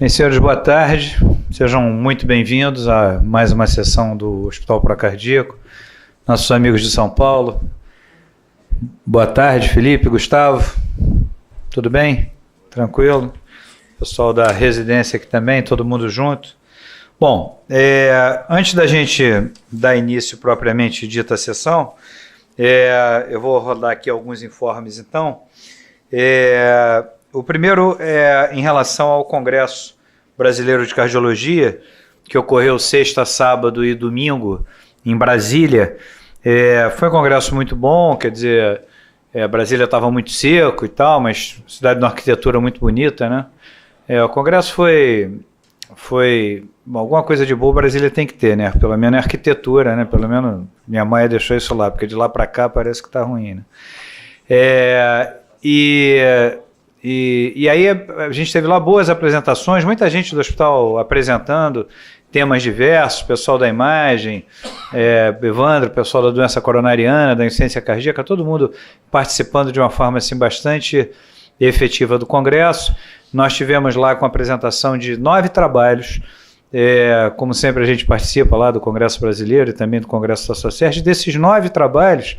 Bem, senhores, boa tarde. Sejam muito bem-vindos a mais uma sessão do Hospital Procardíaco. Nossos amigos de São Paulo. Boa tarde, Felipe, Gustavo. Tudo bem? Tranquilo? Pessoal da residência aqui também, todo mundo junto. Bom, antes da gente dar início propriamente dita a sessão, eu vou rodar aqui alguns informes, então. O primeiro é em relação ao Congresso Brasileiro de Cardiologia, que ocorreu sexta, sábado e domingo em Brasília. Foi um congresso muito bom, quer dizer, Brasília estava muito seco e tal, mas cidade de uma arquitetura muito bonita, né? O congresso foi alguma coisa de boa. Brasília tem que ter, né? Pelo menos é arquitetura, né? Pelo menos minha mãe deixou isso lá, porque de lá para cá parece que está ruim, né? E aí a gente teve lá boas apresentações, muita gente do hospital apresentando temas diversos, pessoal da imagem, Evandro, pessoal da doença coronariana, da insuficiência cardíaca, todo mundo participando de uma forma assim, bastante efetiva do congresso. Nós tivemos lá com a apresentação de 9 trabalhos, como sempre a gente participa lá do Congresso Brasileiro e também do Congresso da Sociedade. Desses 9 trabalhos,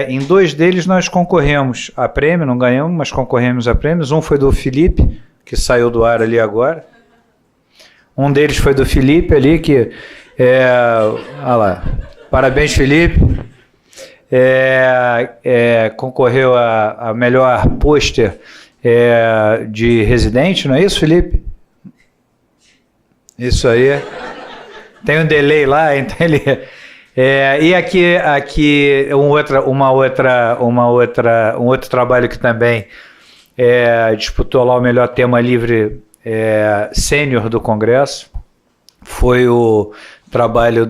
em 2 deles nós concorremos a prêmio, não ganhamos, mas concorremos a prêmios. Um foi do Felipe, que saiu do ar ali agora. Um deles foi do Felipe ali, que olha lá, parabéns, Felipe. Concorreu a melhor pôster de residente, não é isso, Felipe? Isso aí. Tem um delay lá, então ele... e aqui um outro trabalho que também disputou lá o melhor tema livre sênior do Congresso, foi o trabalho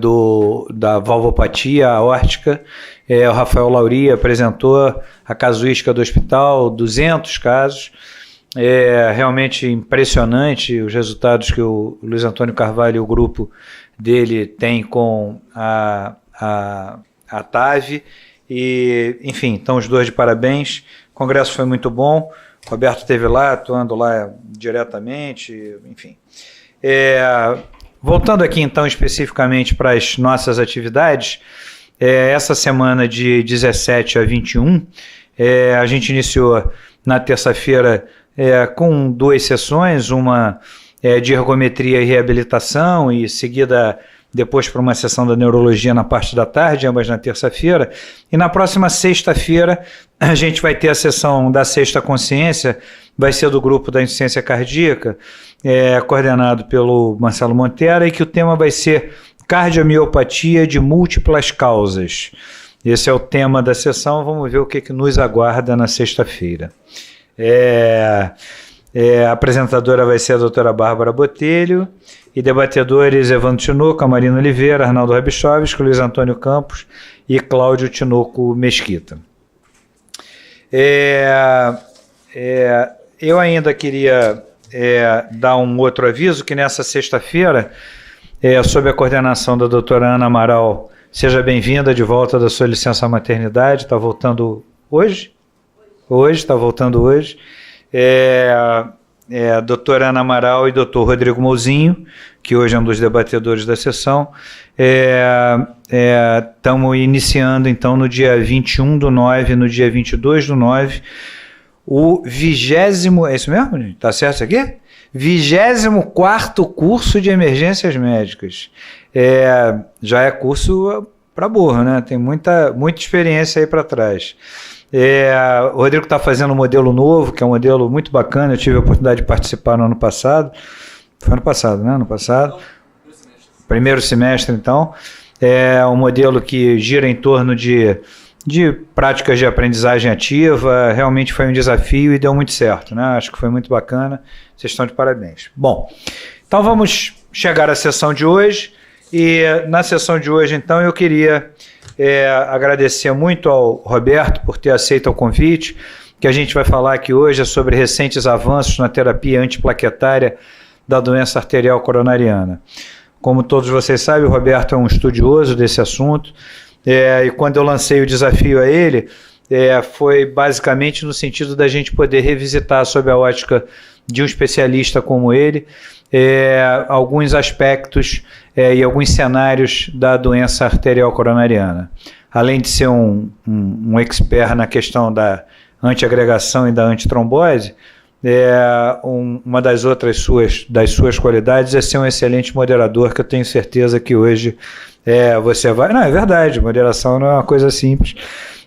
da valvopatia aórtica. O Rafael Lauri apresentou a casuística do hospital, 200 casos. Realmente impressionante os resultados que o Luiz Antônio Carvalho e o grupo dele tem com a TAV. E, enfim, então os dois de parabéns. O congresso foi muito bom. O Roberto esteve lá, atuando lá diretamente, enfim. Voltando aqui, então, especificamente para as nossas atividades, essa semana de 17 a 21, a gente iniciou na terça-feira com 2 sessões, uma de ergometria e reabilitação e seguida depois para uma sessão da neurologia na parte da tarde, ambas na terça-feira. E na próxima sexta-feira a gente vai ter a sessão da Sexta Consciência, vai ser do grupo da insuficiência cardíaca, coordenado pelo Marcelo Montera, e que o tema vai ser cardiomiopatia de múltiplas causas. Esse é o tema da sessão, vamos ver o que nos aguarda na sexta-feira. A apresentadora vai ser a doutora Bárbara Botelho, e debatedores Evandro Tinoco, Marina Oliveira, Arnaldo Rabichovski, Luiz Antônio Campos e Cláudio Tinoco Mesquita. Eu ainda queria dar um outro aviso, que nessa sexta-feira, sob a coordenação da doutora Ana Amaral, seja bem-vinda de volta da sua licença maternidade, está voltando hoje? Está voltando hoje. A doutora Ana Amaral e doutor Rodrigo Mouzinho, que hoje é um dos debatedores da sessão. Estamos iniciando, então, no dia 21/9, no dia 22/9, o 20º, é isso mesmo? Está certo isso aqui? 24º curso de emergências médicas. Já é curso para burro, né? Tem muita experiência aí para trás. O Rodrigo está fazendo um modelo novo, que é um modelo muito bacana. Eu tive a oportunidade de participar no ano passado. Foi ano passado, né? Ano passado. Primeiro semestre, então. É um modelo que gira em torno de práticas de aprendizagem ativa. Realmente foi um desafio e deu muito certo, né? Acho que foi muito bacana. Vocês estão de parabéns. Bom, então vamos chegar à sessão de hoje. E na sessão de hoje, então, eu queria agradecer muito ao Roberto por ter aceito o convite. Que a gente vai falar aqui hoje é sobre recentes avanços na terapia antiplaquetária da doença arterial coronariana. Como todos vocês sabem, o Roberto é um estudioso desse assunto, e quando eu lancei o desafio a ele, foi basicamente no sentido da gente poder revisitar sob a ótica de um especialista como ele, alguns aspectos e alguns cenários da doença arterial coronariana. Além de ser um expert na questão da antiagregação e da antitrombose, uma das suas qualidades é ser um excelente moderador, que eu tenho certeza que hoje você vai... Não, é verdade, moderação não é uma coisa simples,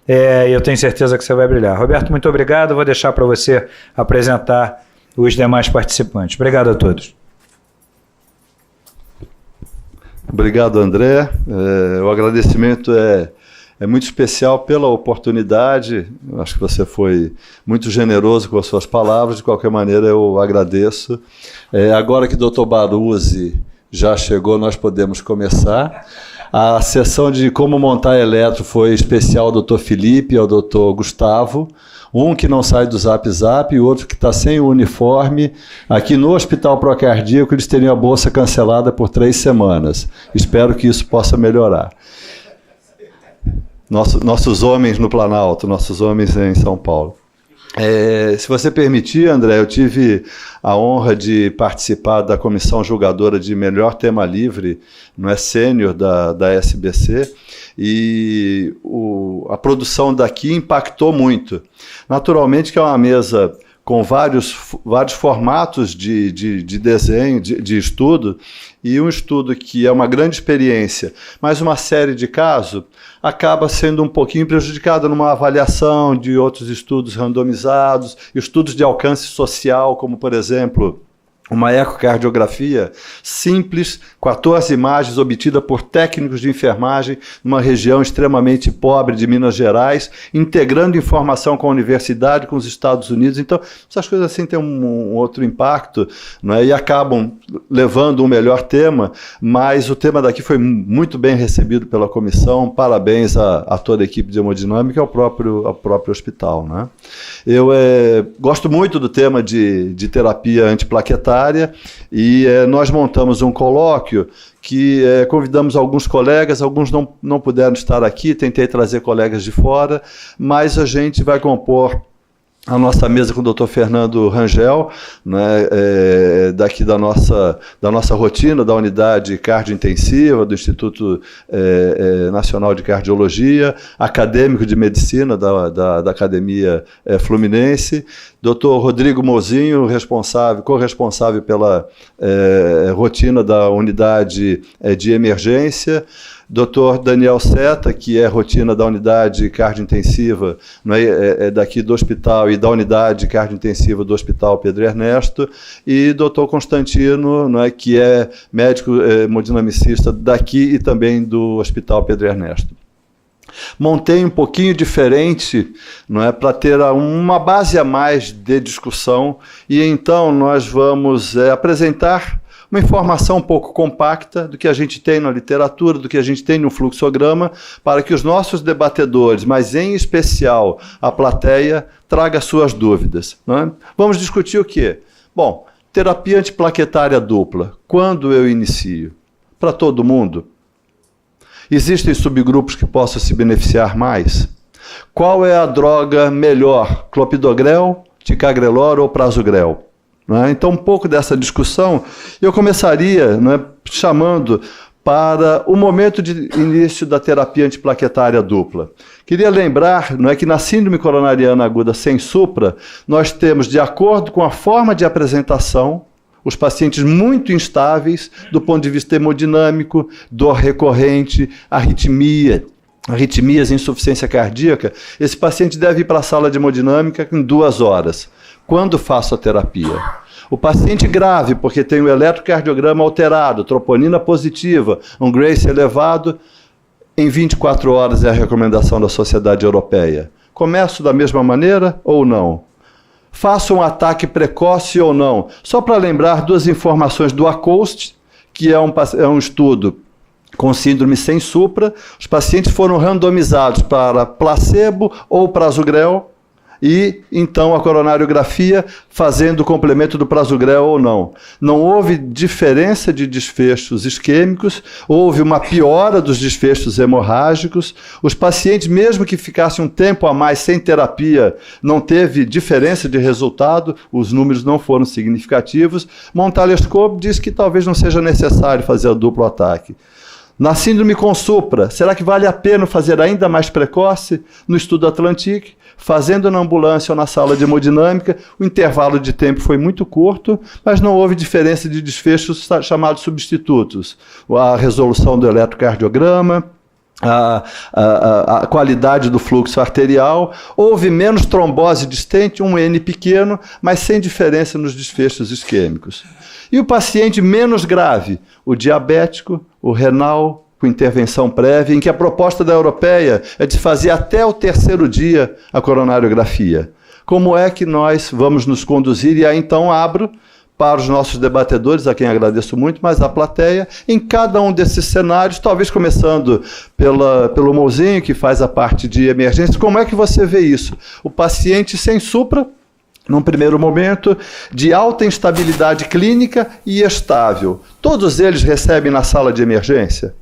e eu tenho certeza que você vai brilhar. Roberto, muito obrigado, vou deixar para você apresentar os demais participantes. Obrigado a todos. Obrigado, André. O agradecimento é muito especial pela oportunidade. Acho que você foi muito generoso com as suas palavras. De qualquer maneira, eu agradeço. Agora que o Dr. Baruzzi já chegou, nós podemos começar. A sessão de como montar eletro foi especial ao Dr. Felipe e ao Dr. Gustavo. Um que não sai do Zap Zap e o outro que está sem o uniforme. Aqui no Hospital Procardíaco eles teriam a bolsa cancelada por 3 semanas. Espero que isso possa melhorar. Nossos homens no Planalto, nossos homens em São Paulo. Se você permitir, André, eu tive a honra de participar da comissão julgadora de melhor tema livre, não é sênior da SBC, e a produção daqui impactou muito. Naturalmente que é uma mesa com vários formatos de desenho, de estudo, e um estudo que é uma grande experiência, mas uma série de casos acaba sendo um pouquinho prejudicada numa avaliação de outros estudos randomizados, estudos de alcance social, como, por exemplo, uma ecocardiografia simples, 14 imagens obtidas por técnicos de enfermagem numa região extremamente pobre de Minas Gerais, integrando informação com a universidade, com os Estados Unidos. Então, essas coisas assim têm um outro impacto, não é? E acabam levando um melhor tema, mas o tema daqui foi muito bem recebido pela comissão. Parabéns a toda a equipe de hemodinâmica e ao próprio hospital, né? Eu gosto muito do tema de terapia antiplaquetária, e nós montamos um colóquio que convidamos alguns colegas, alguns não puderam estar aqui, tentei trazer colegas de fora, mas a gente vai compor a nossa mesa com o Dr. Fernando Rangel, né, daqui da nossa rotina, da unidade cardiointensiva, do Instituto Nacional de Cardiologia, acadêmico de medicina da Academia Fluminense, Dr. Rodrigo Mozinho, corresponsável pela rotina da unidade de emergência, Dr. Daniel Seta, que é rotina da unidade cardiointensiva, daqui do hospital e da unidade cardiointensiva do Hospital Pedro Ernesto, e Dr. Constantino, que é médico hemodinamicista daqui e também do Hospital Pedro Ernesto. Montei um pouquinho diferente, para ter uma base a mais de discussão, e então nós vamos apresentar uma informação um pouco compacta do que a gente tem na literatura, do que a gente tem no fluxograma, para que os nossos debatedores, mas em especial a plateia, traga suas dúvidas, né? Vamos discutir o quê? Bom, terapia antiplaquetária dupla. Quando eu inicio? Para todo mundo? Existem subgrupos que possam se beneficiar mais? Qual é a droga melhor? Clopidogrel, ticagrelor ou prasugrel? Então, um pouco dessa discussão, eu começaria chamando para o momento de início da terapia antiplaquetária dupla. Queria lembrar que na síndrome coronariana aguda sem supra, nós temos, de acordo com a forma de apresentação, os pacientes muito instáveis do ponto de vista hemodinâmico, dor recorrente, arritmias, insuficiência cardíaca. Esse paciente deve ir para a sala de hemodinâmica em 2 horas. Quando faço a terapia? O paciente grave, porque tem o eletrocardiograma alterado, troponina positiva, um Grace elevado, em 24 horas é a recomendação da Sociedade Europeia. Começo da mesma maneira ou não? Faço um ataque precoce ou não? Só para lembrar 2 informações do ACOAST, que é um estudo com síndrome sem supra. Os pacientes foram randomizados para placebo ou prasugrel, e, então, a coronariografia fazendo o complemento do prasugrel ou não. Não houve diferença de desfechos isquêmicos, houve uma piora dos desfechos hemorrágicos. Os pacientes, mesmo que ficassem um tempo a mais sem terapia, não teve diferença de resultado, os números não foram significativos. Montalescope diz que talvez não seja necessário fazer o duplo ataque. Na síndrome com supra, será que vale a pena fazer ainda mais precoce? No estudo Atlantic, fazendo na ambulância ou na sala de hemodinâmica, o intervalo de tempo foi muito curto, mas não houve diferença de desfechos chamados substitutos. A resolução do eletrocardiograma, a qualidade do fluxo arterial, houve menos trombose distante, um N pequeno, mas sem diferença nos desfechos isquêmicos. E o paciente menos grave, o diabético, o renal, com intervenção prévia, em que a proposta da europeia é de fazer até o 3º dia a coronariografia. Como é que nós vamos nos conduzir? E aí então abro para os nossos debatedores, a quem agradeço muito, mas a plateia, em cada um desses cenários, talvez começando pelo Mouzinho, que faz a parte de emergência, como é que você vê isso? O paciente sem supra, num primeiro momento, de alta instabilidade clínica e estável. Todos eles recebem na sala de emergência?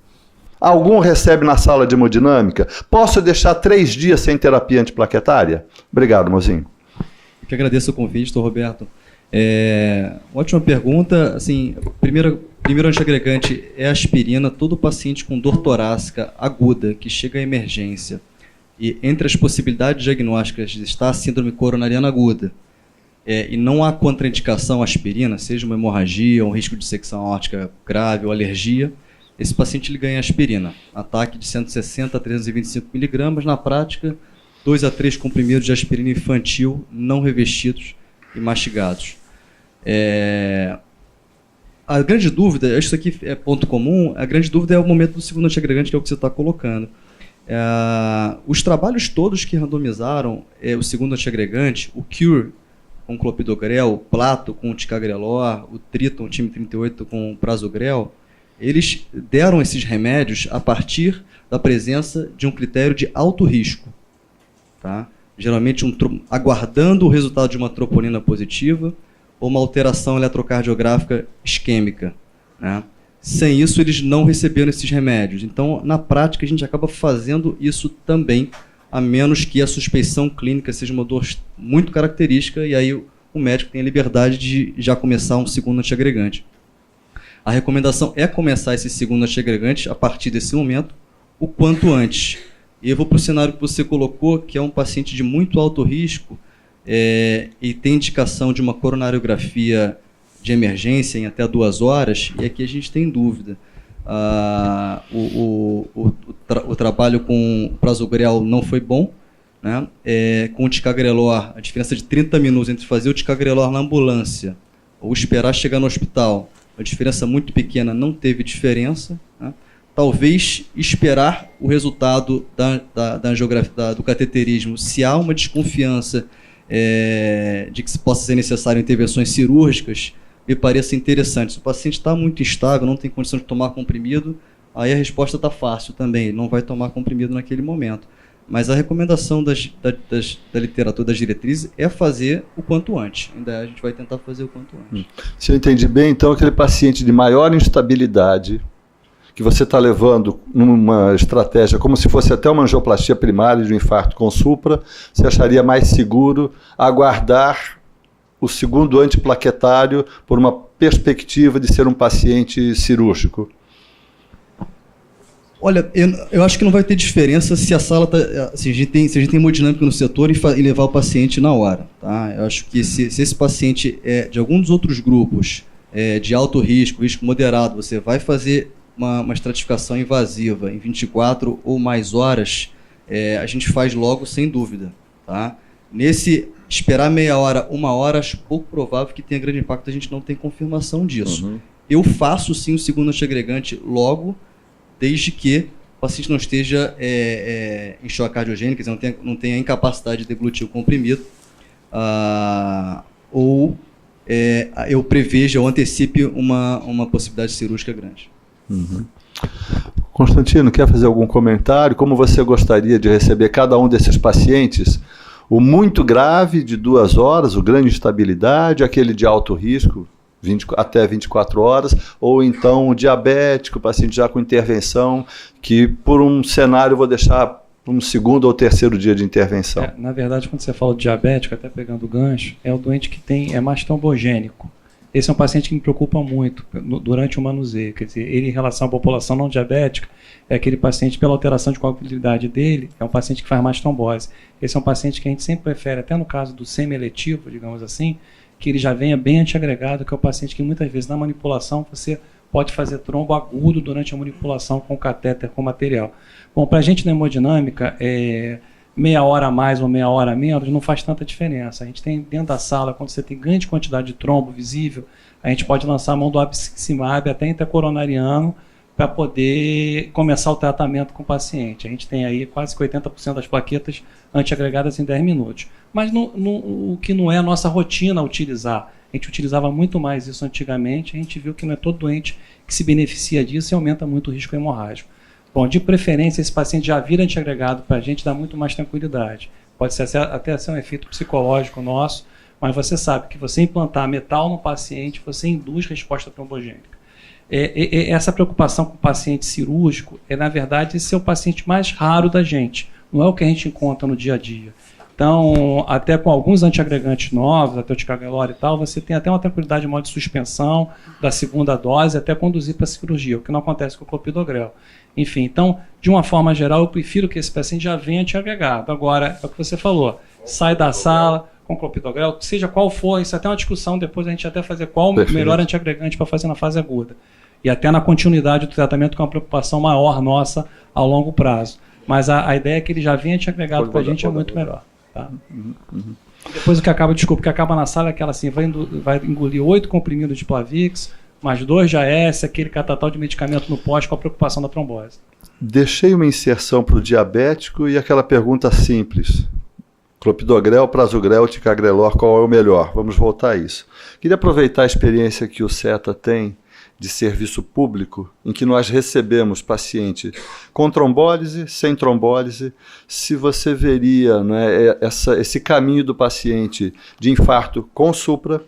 Algum recebe na sala de hemodinâmica? Posso deixar 3 dias sem terapia antiplaquetária? Obrigado, Mozinho. Eu que agradeço o convite, doutor Roberto. Ótima pergunta. Assim, primeiro antiagregante é aspirina. Todo paciente com dor torácica aguda que chega à emergência e entre as possibilidades diagnósticas está a síndrome coronariana aguda, e não há contraindicação à aspirina, seja uma hemorragia, um risco de dissecção aórtica grave ou alergia, esse paciente ele ganha aspirina. Ataque de 160 a 325 miligramas, na prática, 2 a 3 comprimidos de aspirina infantil não revestidos e mastigados. A grande dúvida, isso aqui é ponto comum, a grande dúvida é o momento do segundo antiagregante, que é o que você está colocando. Os trabalhos todos que randomizaram o segundo antiagregante, o CURE, com clopidogrel, o Plato com o ticagrelor, o Triton, time 38 com o prasugrel, eles deram esses remédios a partir da presença de um critério de alto risco. Tá? Geralmente aguardando o resultado de uma troponina positiva ou uma alteração eletrocardiográfica isquêmica. Né? Sem isso, eles não receberam esses remédios. Então, na prática, a gente acaba fazendo isso também, a menos que a suspeição clínica seja uma dor muito característica, e aí o médico tem a liberdade de já começar um segundo antiagregante. A recomendação é começar esse segundo antiagregante a partir desse momento, o quanto antes. E eu vou para o cenário que você colocou, que é um paciente de muito alto risco e tem indicação de uma coronariografia de emergência em até 2 horas, e aqui a gente tem dúvida. O trabalho com o prasugrel não foi bom, né? Com o ticagrelor, a diferença de 30 minutos entre fazer o ticagrelor na ambulância ou esperar chegar no hospital, a diferença muito pequena, não teve diferença, né? Talvez esperar o resultado da angiografia, do cateterismo, se há uma desconfiança de que possa ser necessário intervenções cirúrgicas, me pareça interessante. Se o paciente está muito instável, não tem condição de tomar comprimido, aí a resposta está fácil também, ele não vai tomar comprimido naquele momento. Mas a recomendação da literatura, das diretrizes, é fazer o quanto antes. Ainda a gente vai tentar fazer o quanto antes. Se eu entendi bem, então, aquele paciente de maior instabilidade, que você está levando numa estratégia como se fosse até uma angioplastia primária de um infarto com supra, você acharia mais seguro aguardar o segundo antiplaquetário por uma perspectiva de ser um paciente cirúrgico? Olha, eu acho que não vai ter diferença se a sala se a gente tem hemodinâmica no setor e levar o paciente na hora. Tá? Eu acho que se esse paciente é de algum dos outros grupos de alto risco, risco moderado, você vai fazer uma estratificação invasiva em 24 ou mais horas, a gente faz logo sem dúvida. Tá? Nesse esperar meia hora, 1 hora, acho pouco provável que tenha grande impacto, a gente não tem confirmação disso. Uhum. Eu faço sim o segundo antiagregante logo, desde que o paciente não esteja em choque cardiogênico, quer dizer, não tenha incapacidade de deglutir o comprimido, ou eu preveja ou antecipe uma possibilidade cirúrgica grande. Uhum. Constantino, quer fazer algum comentário? Como você gostaria de receber cada um desses pacientes? O muito grave, de 2 horas, o grande instabilidade, aquele de alto risco, até 24 horas, ou então o diabético, o paciente já com intervenção, que por um cenário eu vou deixar um 2º ou 3º dia de intervenção. Na verdade, quando você fala de diabético, até pegando o gancho, é o doente que é mais trombogênico. Esse é um paciente que me preocupa muito durante o manuseio. Quer dizer, ele em relação à população não diabética, é aquele paciente, pela alteração de coagulabilidade dele, é um paciente que faz mais trombose. Esse é um paciente que a gente sempre prefere, até no caso do semi-eletivo, digamos assim, que ele já venha bem antiagregado, que é o paciente que muitas vezes na manipulação você pode fazer trombo agudo durante a manipulação com catéter, com material. Bom, para a gente na hemodinâmica, meia hora a mais ou meia hora a menos não faz tanta diferença. A gente tem dentro da sala, quando você tem grande quantidade de trombo visível, a gente pode lançar a mão do abciximab até intracoronariano para poder começar o tratamento com o paciente. A gente tem aí quase 80% das plaquetas antiagregadas em 10 minutos. Mas o que não é a nossa rotina utilizar. A gente utilizava muito mais isso antigamente, a gente viu que não é todo doente que se beneficia disso e aumenta muito o risco hemorrágico. Bom, de preferência, esse paciente já vir antiagregado para a gente dá muito mais tranquilidade. Pode ser até ser um efeito psicológico nosso, mas você sabe que você implantar metal no paciente, você induz resposta trombogênica. Essa preocupação com o paciente cirúrgico na verdade, esse é o paciente mais raro da gente. Não é o que a gente encontra no dia a dia. Então, até com alguns antiagregantes novos, até o ticagrelor e tal, você tem até uma tranquilidade maior de suspensão da 2ª dose até conduzir para a cirurgia, o que não acontece com o clopidogrel. Enfim, então, de uma forma geral, eu prefiro que esse paciente já venha antiagregado. Agora, é o que você falou, sai da sala com clopidogrel, seja qual for, isso é até uma discussão, depois a gente até fazer qual o melhor antiagregante para fazer na fase aguda. E até na continuidade do tratamento, que é uma preocupação maior nossa ao longo prazo. Mas a ideia é que ele já venha antiagregado para a gente é muito melhor. Tá? Depois o que acaba na sala é aquela assim, vai engolir 8 comprimidos de Plavix, mais 2 de AS, aquele catatal de medicamento no pós com a preocupação da trombose. Deixei uma inserção para o diabético e aquela pergunta simples. Clopidogrel, prasugrel, ticagrelor, qual é o melhor? Vamos voltar a isso. Queria aproveitar a experiência que o CETA tem de serviço público, em que nós recebemos paciente com trombólise, sem trombólise, se você veria, né, esse caminho do paciente de infarto com supra,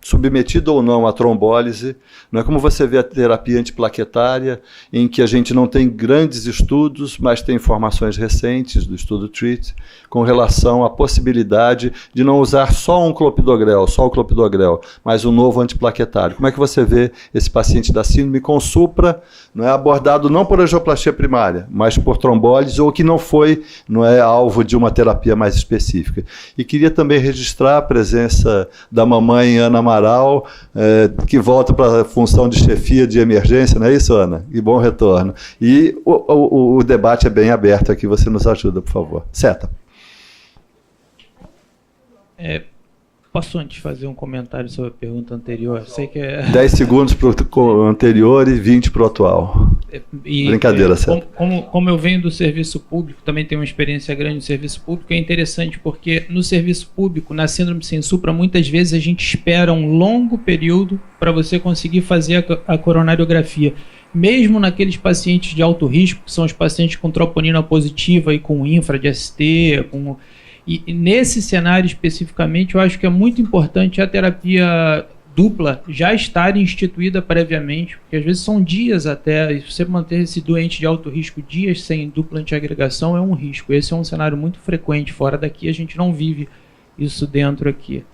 submetido ou não à trombólise, não é como você vê a terapia antiplaquetária, em que a gente não tem grandes estudos, mas tem informações recentes do estudo TREAT, com relação à possibilidade de não usar só o clopidogrel, mas um novo antiplaquetário. Como é que você vê esse paciente da síndrome com supra, não é abordado não por angioplastia primária, mas por trombólise, ou que não foi, não é alvo de uma terapia mais específica? E queria também registrar a presença da mamãe Ana Amaral, que volta para a função de chefia de emergência, não é isso, Ana? E bom retorno. E o debate é bem aberto aqui, você nos ajuda, por favor. Seta. Posso antes fazer um comentário sobre a pergunta anterior? Sei que 10 segundos para o anterior e 20 para o atual. Brincadeira, Seta. Como eu venho do serviço público, também tenho uma experiência grande no serviço público, é interessante porque no serviço público, na síndrome sem supra, muitas vezes a gente espera um longo período para você conseguir fazer a coronariografia. Mesmo naqueles pacientes de alto risco, que são os pacientes com troponina positiva e com infra de ST, e nesse cenário especificamente, eu acho que é muito importante a terapia dupla já estar instituída previamente, porque às vezes são dias até, e você manter esse doente de alto risco dias sem dupla antiagregação é um risco. Esse é um cenário muito frequente, fora daqui a gente não vive isso dentro aqui.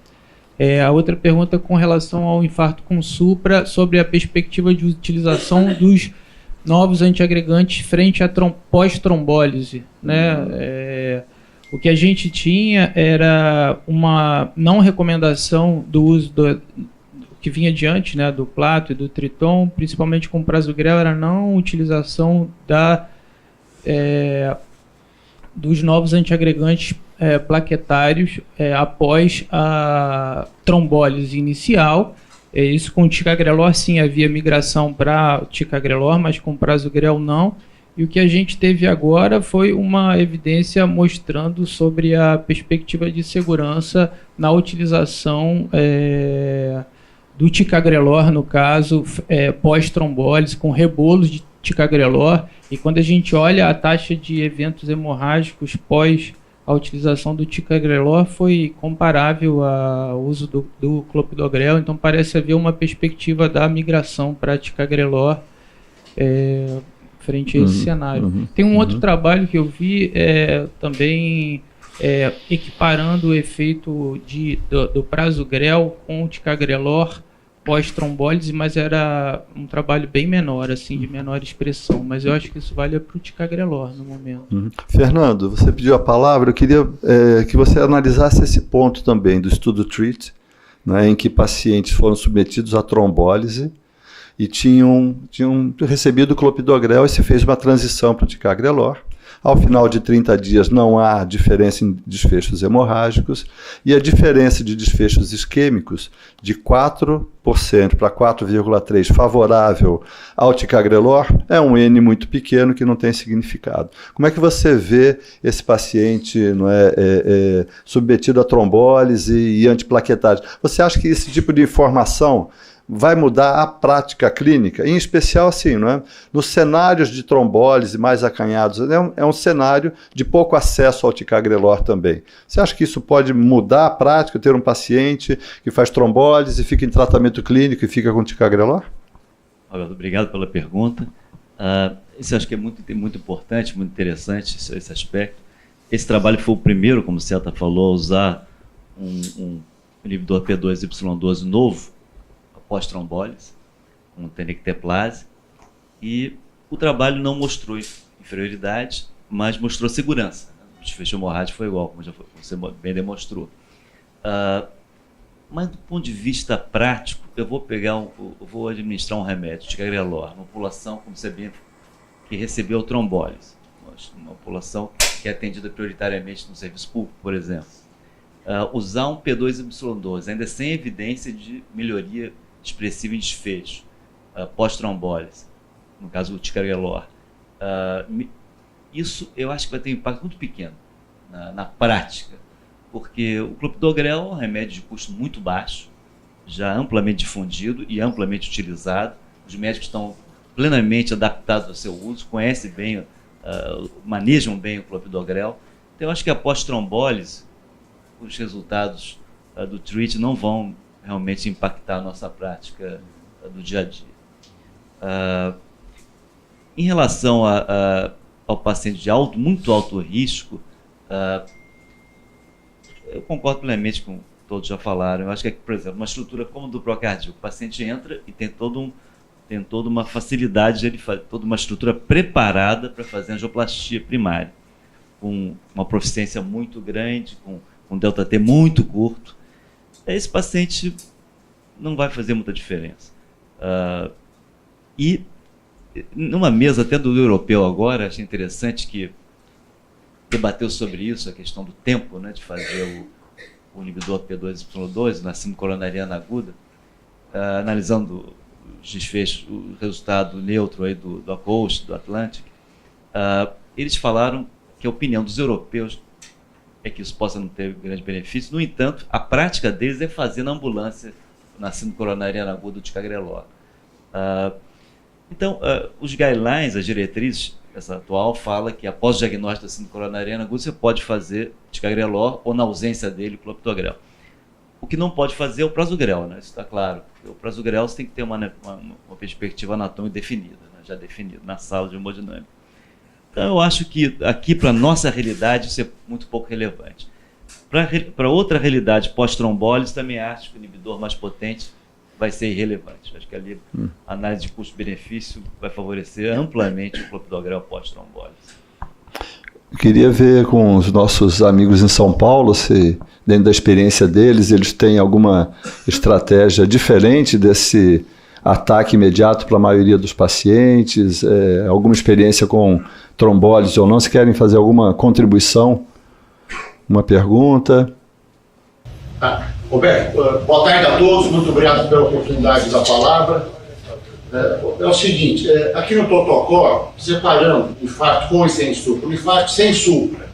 A outra pergunta com relação ao infarto com supra, sobre a perspectiva de utilização dos novos antiagregantes frente à pós-trombólise, né? O que a gente tinha era uma não recomendação do uso que vinha diante, né, do Plato e do Triton, principalmente com o prasugrel, era não utilização dos novos antiagregantes plaquetários após a trombólise inicial. Isso com o ticagrelor, sim, havia migração para ticagrelor, mas com prasugrel não. E o que a gente teve agora foi uma evidência mostrando sobre a perspectiva de segurança na utilização do ticagrelor, no caso, pós-trombólise, com rebolos de ticagrelor. E quando a gente olha a taxa de eventos hemorrágicos pós a utilização do ticagrelor foi comparável ao uso do clopidogrel, então parece haver uma perspectiva da migração para ticagrelor frente a esse cenário. Tem um outro trabalho que eu vi também equiparando o efeito do prasugrel com o ticagrelor pós-trombólise, mas era um trabalho bem menor, assim, de menor expressão. Mas eu acho que isso vale para o ticagrelor no momento. Fernando, você pediu a palavra. Eu queria que você analisasse esse ponto também do estudo TREAT, né, em que pacientes foram submetidos à trombólise e tinham recebido clopidogrel e se fez uma transição para o ticagrelor. Ao final de 30 dias não há diferença em desfechos hemorrágicos e a diferença de desfechos isquêmicos de 4% para 4,3% favorável ao ticagrelor é um N muito pequeno que não tem significado. Como é que você vê esse paciente submetido a trombólise e antiplaquetagem? Você acha que esse tipo de informação vai mudar a prática clínica, em especial assim, não é? Nos cenários de trombólise mais acanhados, é um cenário de pouco acesso ao ticagrelor também. Você acha que isso pode mudar a prática, ter um paciente que faz trombólise, fica em tratamento clínico e fica com ticagrelor? Roberto, obrigado pela pergunta. Isso acho que é muito importante, muito interessante esse aspecto. Esse trabalho foi o primeiro, como o Ceta falou, a usar um inibidor P2Y12 novo, pós-trombólise, com tenecteplase, e o trabalho não mostrou inferioridade, mas mostrou segurança. O desfecho hemorrágico foi igual, como você bem demonstrou. Mas do ponto de vista prático, eu vou administrar um remédio, ticagrelor, uma população, como você bem, que recebeu trombólise, uma população que é atendida prioritariamente no serviço público, por exemplo. Usar um P2Y12, ainda sem evidência de melhoria expressiva em desfecho, pós-trombólise, no caso do ticagrelor. Isso eu acho que vai ter um impacto muito pequeno na prática, porque o clopidogrel é um remédio de custo muito baixo, já amplamente difundido e amplamente utilizado. Os médicos estão plenamente adaptados ao seu uso, conhecem bem, manejam bem o clopidogrel. Então eu acho que a pós-trombólise, os resultados do TREAT não vão realmente impactar a nossa prática do dia a dia. Em relação ao paciente de muito alto risco, eu concordo plenamente com todos já falaram. Eu acho que, por exemplo, uma estrutura como do procardíaco, o paciente entra e tem toda uma facilidade, toda uma estrutura preparada para fazer angioplastia primária, com uma proficiência muito grande, com delta T muito curto. Esse paciente não vai fazer muita diferença. E numa mesa até do europeu agora, achei interessante que debateu sobre isso, a questão do tempo, né, de fazer o inibidor P2Y12 na síndrome coronariana aguda, analisando os desfechos, o resultado neutro aí do ACOAST, do Atlantic. Eles falaram que a opinião dos europeus é que isso possa não ter grande benefício. No entanto, a prática deles é fazer na ambulância, na síndrome coronariana aguda do ticagrelor. Então, os guidelines, as diretrizes, essa atual, fala que após o diagnóstico da síndrome coronariana aguda, você pode fazer ticagrelor ou, na ausência dele, clopidogrel. O que não pode fazer é o prasugrel, né? Isso está claro. O prasugrel você tem que ter uma perspectiva anatômica definida, né? Já definida, na sala de hemodinâmica. Então, eu acho que aqui, para a nossa realidade, isso é muito pouco relevante. Para outra realidade pós-trombólise, também acho que o inibidor mais potente vai ser irrelevante. Acho que ali a análise de custo-benefício vai favorecer amplamente o clopidogrel pós-trombólise. Eu queria ver com os nossos amigos em São Paulo se, dentro da experiência deles, eles têm alguma estratégia diferente desse ataque imediato para a maioria dos pacientes, alguma experiência com trombólise ou não, se querem fazer alguma contribuição, uma pergunta. Roberto, boa tarde a todos, muito obrigado pela oportunidade da palavra. É o seguinte, aqui no protocolo, separando o infarto com e sem supra, o infarto sem supra,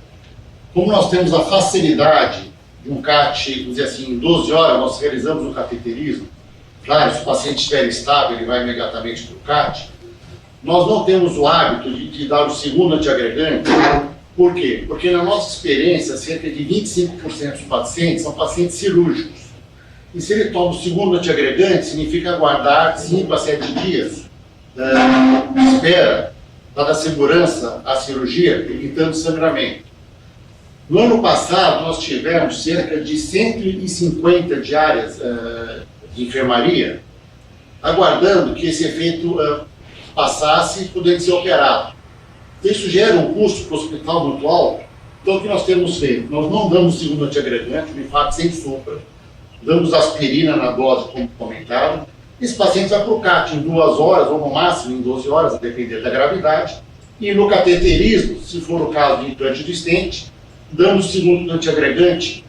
como nós temos a facilidade de um CAT, vamos dizer assim, em 12 horas nós realizamos o cateterismo, claro, se o paciente estiver estável, ele vai imediatamente para o CAT. Nós não temos o hábito de dar o segundo antiagregante Por quê? Porque na nossa experiência, cerca de 25% dos pacientes são pacientes cirúrgicos. E se ele toma o segundo antiagregante, significa aguardar 5 a 7 dias de espera para dar segurança à cirurgia, evitando sangramento. No ano passado, nós tivemos cerca de 150 diárias de enfermaria, aguardando que esse efeito passasse e pudesse ser operado. Isso gera um custo para o hospital muito alto. Então, o que nós temos feito? Nós não damos segundo antiagregante, de fato, sem supra. Damos aspirina na dose, como comentado. Esse paciente vai para o CAT em 2 horas, ou no máximo em 12 horas, a depender da gravidade. E no cateterismo, se for o caso de implante de stent, damos segundo antiagregante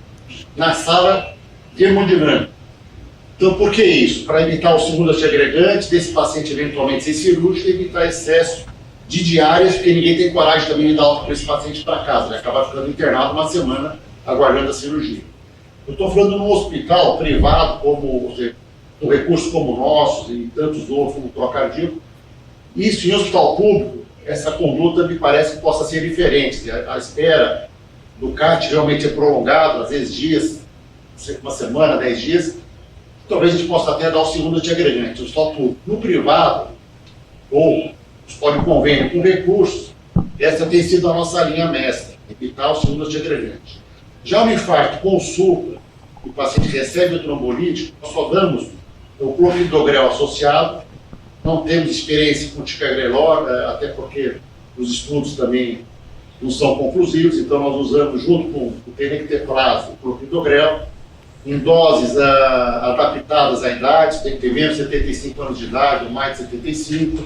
na sala de hemodinâmica. Então, por que isso? Para evitar o segundo antiagregante, desse paciente eventualmente ser cirúrgico, e evitar excesso de diárias, porque ninguém tem coragem também de dar alta para esse paciente para casa. Ele acaba ficando internado 1 semana aguardando a cirurgia. Eu estou falando num hospital privado, como um recurso como o nosso e tantos outros, como o Procardíaco. Isso em hospital público, essa conduta me parece que possa ser diferente. A espera do CAT realmente é prolongado, às vezes dias, 1 semana, 10 dias. Talvez a gente possa até dar o segundo antiagregante, o hospital público. No privado, ou pode convênio com recursos, essa tem sido a nossa linha mestra, evitar o segundo antiagregante. Já no infarto com supra, o paciente recebe o trombolítico, nós só damos o clopidogrel associado, não temos experiência com ticagrelor, até porque os estudos também não são conclusivos, então nós usamos junto com o tenecteplase, o clopidogrel, em doses adaptadas à idade, tem que ter menos de 75 anos de idade ou mais de 75,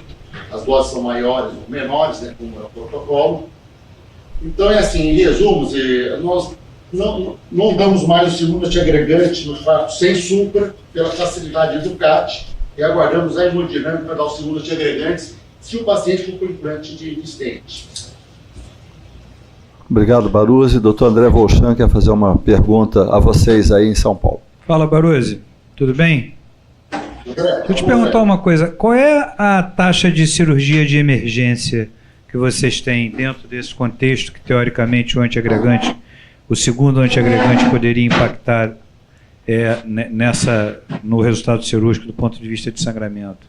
as doses são maiores ou menores, né, como é o protocolo. Então é assim, em resumo, nós não damos mais o segundo antiagregante no infarto sem supra, pela facilidade do CAT, e aguardamos a hemodinâmica para dar o segundo antiagregante se o paciente for com implante de stent. Obrigado, Baruzzi. Doutor André Volchan quer fazer uma pergunta a vocês aí em São Paulo. Fala, Baruzzi. Tudo bem? Deixa eu te perguntar uma coisa. Qual é a taxa de cirurgia de emergência que vocês têm dentro desse contexto que, teoricamente, o segundo antiagregante poderia impactar no resultado cirúrgico do ponto de vista de sangramento?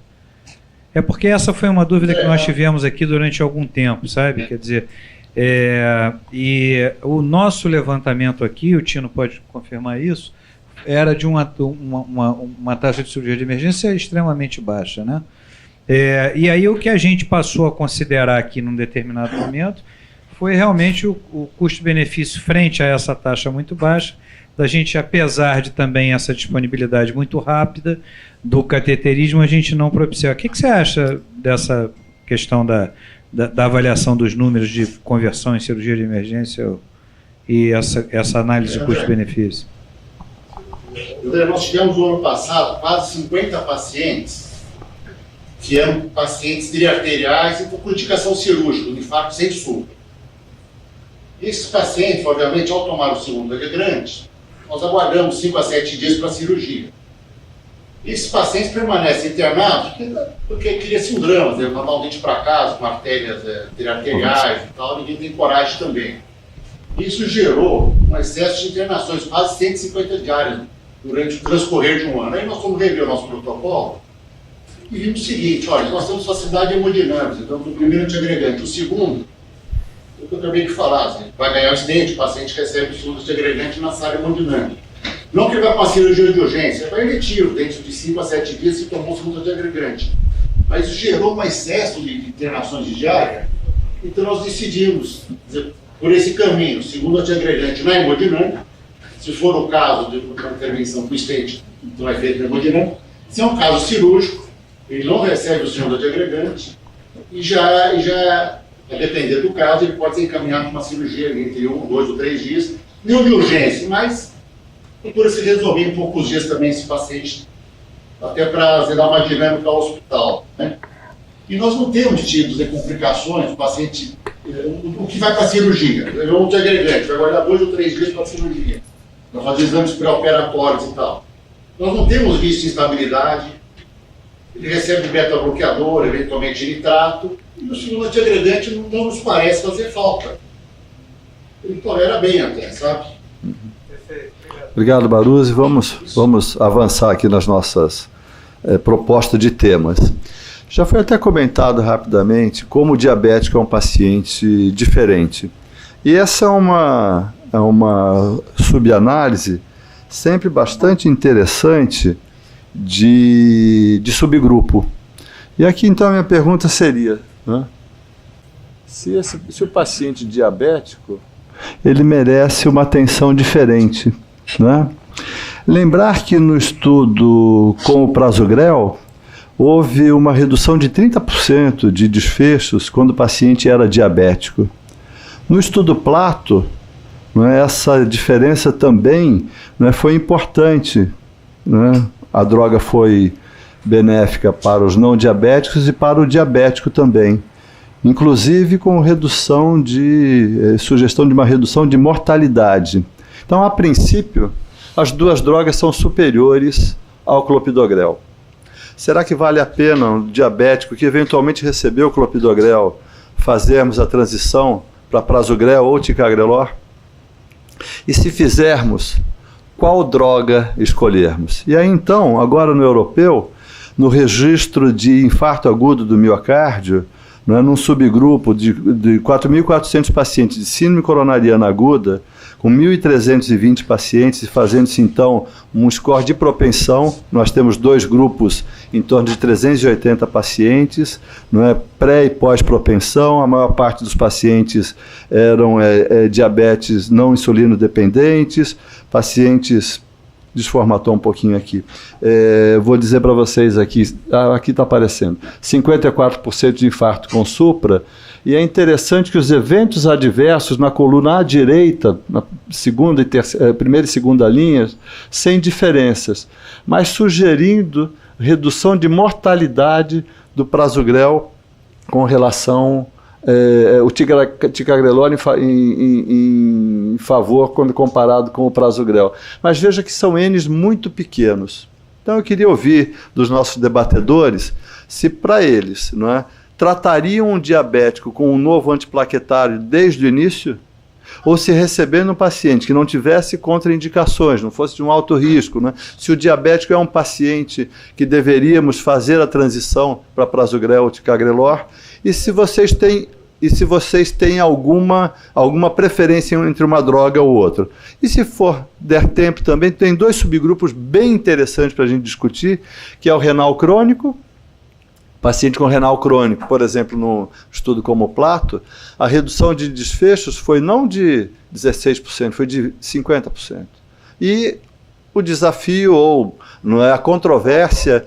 É porque essa foi uma dúvida que nós tivemos aqui durante algum tempo, sabe? Quer dizer, e o nosso levantamento aqui, o Tino pode confirmar isso, era de uma taxa de cirurgia de emergência extremamente baixa, né? E aí o que a gente passou a considerar aqui num determinado momento foi realmente o custo-benefício frente a essa taxa muito baixa, da gente, apesar de também essa disponibilidade muito rápida do cateterismo, a gente não propiciar. O que você acha dessa questão da avaliação dos números de conversão em cirurgia de emergência e essa análise de custo-benefício? Nós tivemos no ano passado quase 50 pacientes que eram pacientes arteriais e com indicação cirúrgica, de infarto sem supra. Esses pacientes, obviamente, ao tomar o segundo antiagregante, nós aguardamos 5 a 7 dias para a cirurgia. Esses pacientes permanecem internados porque cria-se um drama, mandar um dente para casa com artérias arteriais e tal, ninguém tem coragem também. Isso gerou um excesso de internações, quase 150 diárias durante o transcorrer de um ano. Aí nós fomos rever o nosso protocolo e vimos o seguinte: olha, nós temos facilidade hemodinâmica, então o primeiro antiagregante, o segundo, o que eu acabei de falar, vai ganhar o stent, o paciente recebe o segundo antiagregante na sala hemodinâmica. Não que vai para a cirurgia de urgência, é para eletivo, dentro de 5 a 7 dias se tomou o segundo antiagregante. Mas isso gerou um excesso de internações de diária, então nós decidimos, por esse caminho, o segundo antiagregante na hemodinâmica, se for o caso de uma intervenção com stent, então é feito na hemodinâmica. Se é um caso cirúrgico, ele não recebe o segundo antiagregante e já a depender do caso, ele pode ser encaminhado para uma cirurgia entre 1, 2 ou 3 dias, não de urgência, mas procura se resolver em poucos dias também esse paciente, até para dar uma dinâmica ao hospital, né? E nós não temos tido complicações, o paciente, o que vai para a cirurgia, é um antiagregante, vai guardar 2 ou 3 dias para a cirurgia, para fazer exames pré-operatórios e tal. Nós não temos visto instabilidade, ele recebe beta-bloqueador, eventualmente nitrato, e o segundo antiagregante não nos parece fazer falta. ele tolera bem até, sabe? Obrigado, Baruzzi. Vamos avançar aqui nas nossas propostas de temas. Já foi até comentado rapidamente como o diabético é um paciente diferente. E essa é uma subanálise sempre bastante interessante de subgrupo. E aqui, então, a minha pergunta seria, né, se o paciente diabético ele merece uma atenção diferente, né? Lembrar que no estudo com o Prasugrel houve uma redução de 30% de desfechos quando o paciente era diabético. No estudo Plato, né, essa diferença também, né, foi importante, né? A droga foi benéfica para os não diabéticos e para o diabético também, inclusive com sugestão de uma redução de mortalidade. Então, a princípio, as duas drogas são superiores ao clopidogrel. Será que vale a pena um diabético que eventualmente recebeu o clopidogrel fazermos a transição para prasugrel ou ticagrelor? E se fizermos, qual droga escolhermos? E aí então, agora no europeu, no registro de infarto agudo do miocárdio, né, num subgrupo de 4.400 pacientes de síndrome coronariana aguda, com 1.320 pacientes, fazendo-se então um score de propensão. Nós temos dois grupos em torno de 380 pacientes, não é, pré e pós-propensão. A maior parte dos pacientes eram diabetes não insulino dependentes, pacientes... Desformatou um pouquinho aqui. Vou dizer para vocês aqui está aparecendo, 54% de infarto com supra, e é interessante que os eventos adversos na coluna à direita, na primeira e segunda linhas, sem diferenças, mas sugerindo redução de mortalidade do prasugrel com relação o ticagrelor em favor quando comparado com o prasugrel. Mas veja que são N's muito pequenos. Então eu queria ouvir dos nossos debatedores se para eles, não é, tratariam um diabético com um novo antiplaquetário desde o início, ou se recebendo um paciente que não tivesse contraindicações, não fosse de um alto risco, né? Se o diabético é um paciente que deveríamos fazer a transição para prasugrel ou ticagrelor, e se vocês têm alguma preferência entre uma droga ou outra. E se der tempo também, tem dois subgrupos bem interessantes para a gente discutir, que é o renal crônico. Paciente com renal crônico, por exemplo, no estudo como o Plato, a redução de desfechos foi não de 16%, foi de 50%. E o desafio, ou não é, a controvérsia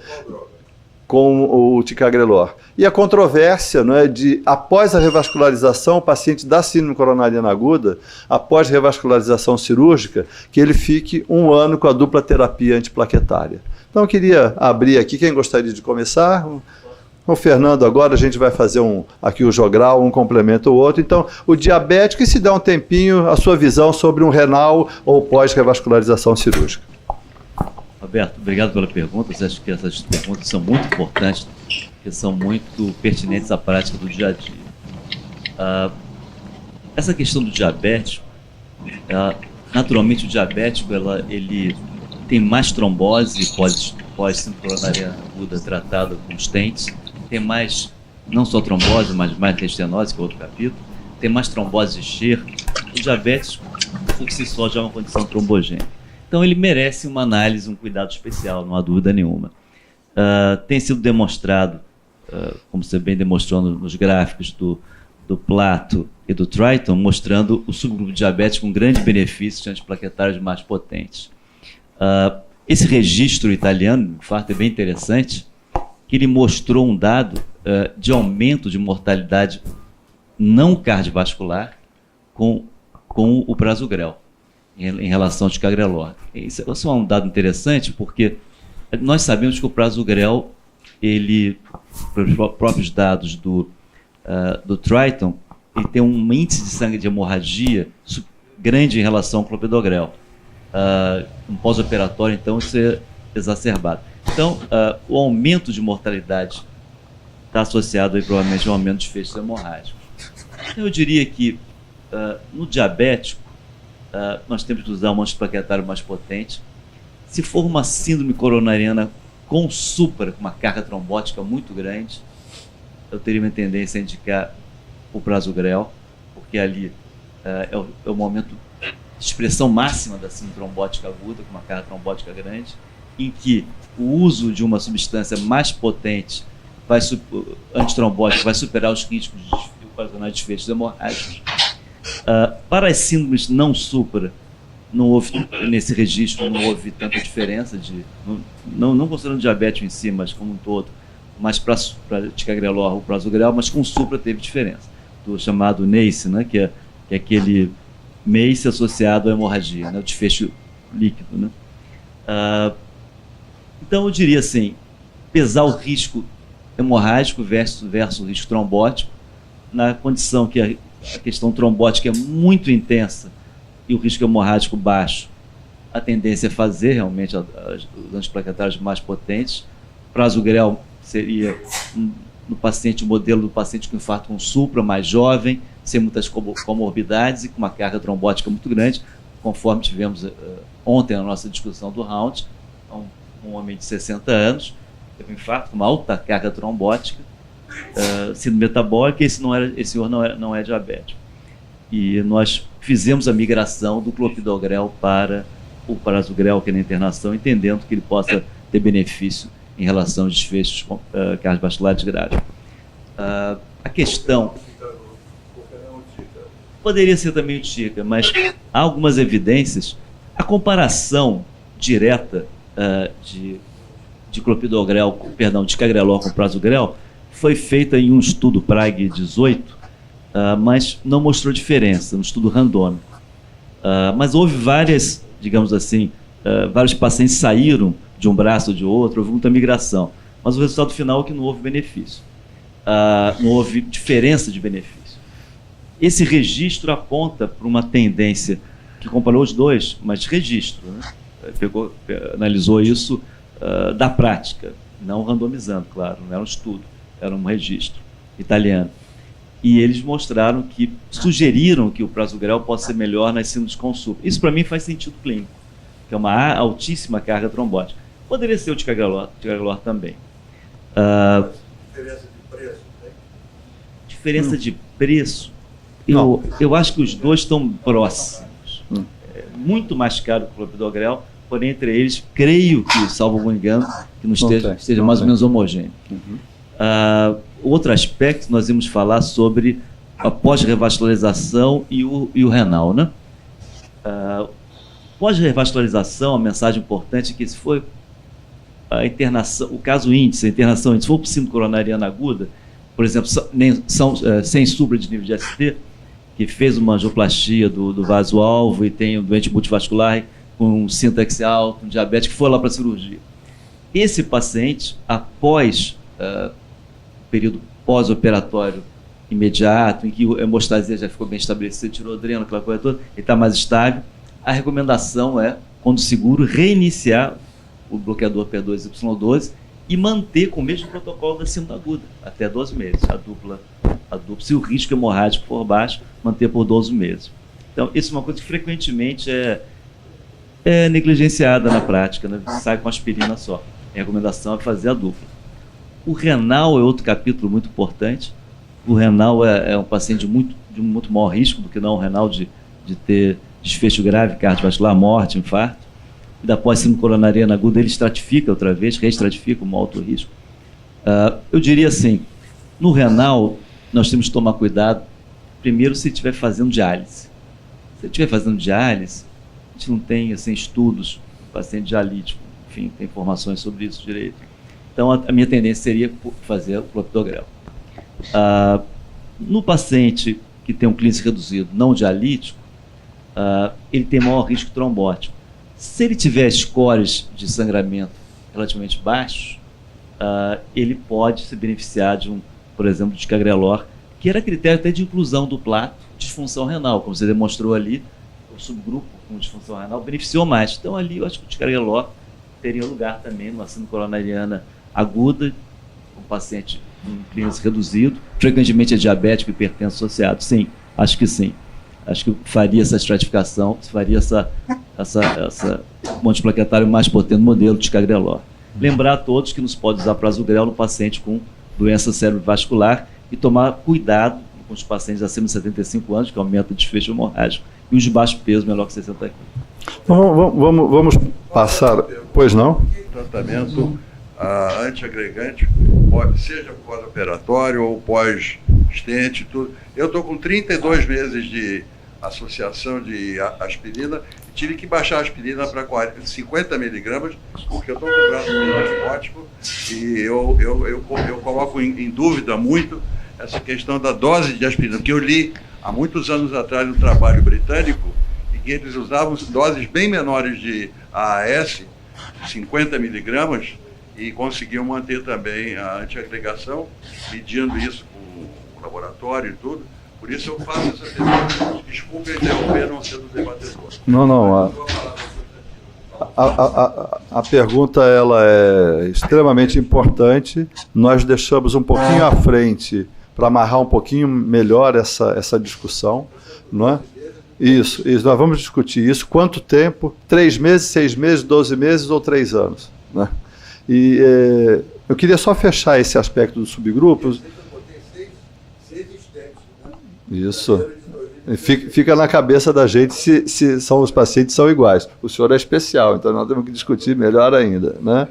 com o ticagrelor. E a controvérsia, não é, de, após a revascularização, o paciente da síndrome coronariana aguda, após revascularização cirúrgica, que ele fique 1 ano com a dupla terapia antiplaquetária. Então, eu queria abrir aqui, quem gostaria de começar? O Fernando agora, a gente vai fazer aqui o jogral, um complementa o outro. Então, o diabético, e se der um tempinho, a sua visão sobre um renal ou pós-revascularização cirúrgica. Roberto, obrigado pela pergunta. Eu acho que essas perguntas são muito importantes, porque são muito pertinentes à prática do dia a dia. Essa questão do diabético, naturalmente o diabético ele tem mais trombose pós-síndrome coronariana aguda tratada com stents, tem mais, não só trombose, mas mais estenose, que é outro capítulo, tem mais trombose de Scher. O diabetes, por si só, já é uma condição trombogênica. Então, ele merece uma análise, um cuidado especial, não há dúvida nenhuma. Tem sido demonstrado, como você bem demonstrou nos gráficos do Plato e do Triton, mostrando o subgrupo diabético com grande benefício de antiplaquetários mais potentes. Esse registro italiano, de fato, é bem interessante, que ele mostrou um dado de aumento de mortalidade não cardiovascular com o prasugrel, em relação ao ticagrelor. Isso é um dado interessante, porque nós sabemos que o prasugrel, pelos próprios dados do Triton, ele tem um índice de sangue de hemorragia grande em relação ao clopidogrel. Um pós-operatório, então, isso é exacerbado. Então, o aumento de mortalidade está associado aí, provavelmente, ao aumento de desfechos hemorrágicos. Eu diria que no diabético, nós temos que usar um antiplaquetário mais potente. Se for uma síndrome coronariana com supra, com uma carga trombótica muito grande, eu teria uma tendência a indicar o prasugrel, porque ali é o momento de expressão máxima da síndrome trombótica aguda, com uma carga trombótica grande, em que o uso de uma substância mais potente antitrombótica vai superar os riscos de ocasionar desfechos hemorrágicos. Para as síndromes não supra, não houve, nesse registro, não houve tanta diferença, não considerando o diabetes em si, mas como um todo, mas para ticagrelor ou prasugrel, mas com supra teve diferença, do chamado MACE, né, que é aquele MACE associado à hemorragia, né, o desfecho líquido. Né. Então eu diria assim, pesar o risco hemorrágico versus o risco trombótico, na condição que a questão trombótica é muito intensa e o risco hemorrágico baixo, a tendência é fazer realmente os antiplaquetários mais potentes. Prasugrel seria no paciente, o modelo do paciente com infarto com supra, mais jovem, sem muitas comorbidades e com uma carga trombótica muito grande, conforme tivemos ontem na nossa discussão do round. Então, um homem de 60 anos, teve um infarto com uma alta carga trombótica, síndrome metabólica, e esse senhor não é diabético. E nós fizemos a migração do clopidogrel para o prasugrel, que é na internação, entendendo que ele possa ter benefício em relação aos desfechos cardiovasculares graves. A questão poderia ser também o TICA, mas há algumas evidências. A comparação direta de clopidogrel, perdão, de ticagrelor com prasugrel foi feita em um estudo Prague 18, mas não mostrou diferença, um estudo randômico. Mas houve várias, digamos assim, vários pacientes saíram de um braço ou de outro, houve muita migração, mas o resultado final é que não houve benefício, não houve diferença de benefício. Esse registro aponta para uma tendência que comparou os dois, mas registro, né? Analisou isso da prática, não randomizando, claro, não era um estudo, era um registro italiano. E eles mostraram que, sugeriram que o prasugrel possa ser melhor nas síndromes com supra. Isso, para mim, faz sentido clínico, que é uma altíssima carga trombótica. Poderia ser o ticagrelor também. Diferença de preço, tem? Diferença de preço? Eu acho que os dois estão próximos. É muito mais caro que o clopidogrel, porém, entre eles, creio que, salvo algum engano, que não esteja mais ou menos homogêneo. Outro aspecto, nós íamos falar sobre a pós-revascularização e o renal, né? Pós-revascularização, a mensagem importante é que se for a internação, o caso índice, a internação índice, se for por síndrome coronariana aguda, por exemplo, sem supra de nível de ST, que fez uma angioplastia do vaso-alvo e tem um doente multivascular com um sintaxe alto, um diabetes, que foi lá para a cirurgia. Esse paciente, após período pós-operatório imediato, em que a hemostasia já ficou bem estabelecida, tirou dreno, aquela coisa toda, ele está mais estável, a recomendação é, quando seguro, reiniciar o bloqueador P2Y12 e manter com o mesmo protocolo da síndrome aguda, até 12 meses, a dupla. Se o risco hemorrágico for baixo, manter por 12 meses. Então, isso é uma coisa que frequentemente é negligenciada na prática, né? Sai com aspirina só. A recomendação é fazer a dupla. O renal é outro capítulo muito importante. O renal é um paciente de muito maior risco do que não o renal de ter desfecho grave, cardiovascular, morte, infarto. E após síndrome coronariana aguda, ele estratifica outra vez, reestratifica um alto risco. Eu diria assim, no renal, nós temos que tomar cuidado, primeiro, se estiver fazendo diálise. Se estiver fazendo diálise, a gente não tem assim, estudos do paciente dialítico, enfim, tem informações sobre isso direito. Então, a minha tendência seria fazer o clopidogrel. No paciente que tem um clínico reduzido não dialítico, ele tem maior risco trombótico. Se ele tiver scores de sangramento relativamente baixos, ele pode se beneficiar de por exemplo, de ticagrelor, que era critério até de inclusão do plato, disfunção renal, como você demonstrou ali, o subgrupo com disfunção renal beneficiou mais. Então, ali, eu acho que o ticagrelor teria lugar também numa síndrome coronariana aguda, um paciente com clínico reduzido, frequentemente é diabético e hipertenso associado. Sim, acho que sim. acho que faria essa estratificação, faria essa monte plaquetário mais potente no modelo de Ticagrelor. Lembrar a todos que nos pode usar prasugrel no paciente com doença cerebrovascular e tomar cuidado com os pacientes acima de 75 anos, que aumenta o desfecho hemorrágico, e os de baixo peso, menor que 60 quilos. Vamos passar, pois não? Tratamento antiagregante, seja pós-operatório ou pós-estente, tudo. Eu estou com 32 meses de associação de aspirina e tive que baixar a aspirina para 50 miligramas, porque eu estou comprando um antibiótico e eu coloco em dúvida muito essa questão da dose de aspirina, porque eu li há muitos anos atrás um trabalho britânico em que eles usavam doses bem menores de AAS, 50 miligramas, e conseguiam manter também a antiagregação, medindo isso com o laboratório e tudo. Por isso eu faço essa pergunta. Desculpe interromper, não sendo debatedor. Não. A pergunta ela é extremamente importante. Nós deixamos um pouquinho à frente para amarrar um pouquinho melhor essa discussão, não é? Isso. Nós vamos discutir isso. Quanto tempo? 3 meses, 6 meses, 12 meses ou 3 anos, né? E eu queria só fechar esse aspecto dos subgrupos. Isso. Fica na cabeça da gente se são os pacientes são iguais. O senhor é especial, então nós temos que discutir melhor ainda, né?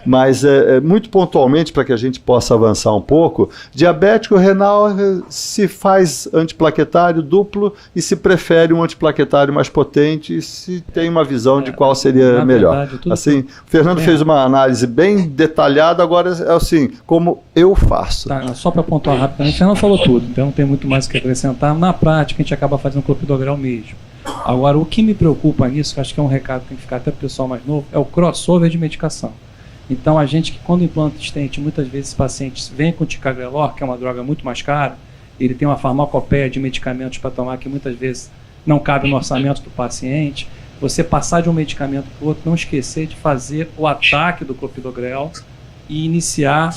Mas muito pontualmente, para que a gente possa avançar um pouco, diabético renal se faz antiplaquetário duplo e se prefere um antiplaquetário mais potente e se tem uma visão de qual seria melhor. Verdade, assim, o Fernando fez uma análise bem detalhada, agora é assim, como eu faço. Tá, só para pontuar rapidamente, o Fernando falou tudo, então não tem muito mais o que acrescentar. Na prática, a gente acaba fazendo clopidogrel mesmo. Agora, o que me preocupa nisso, que acho que é um recado que tem que ficar até para o pessoal mais novo, é o crossover de medicação. Então, a gente que quando implanta stent, muitas vezes pacientes vêm com ticagrelor, que é uma droga muito mais cara, ele tem uma farmacopeia de medicamentos para tomar que muitas vezes não cabe no orçamento do paciente. Você passar de um medicamento para o outro, não esquecer de fazer o ataque do clopidogrel e iniciar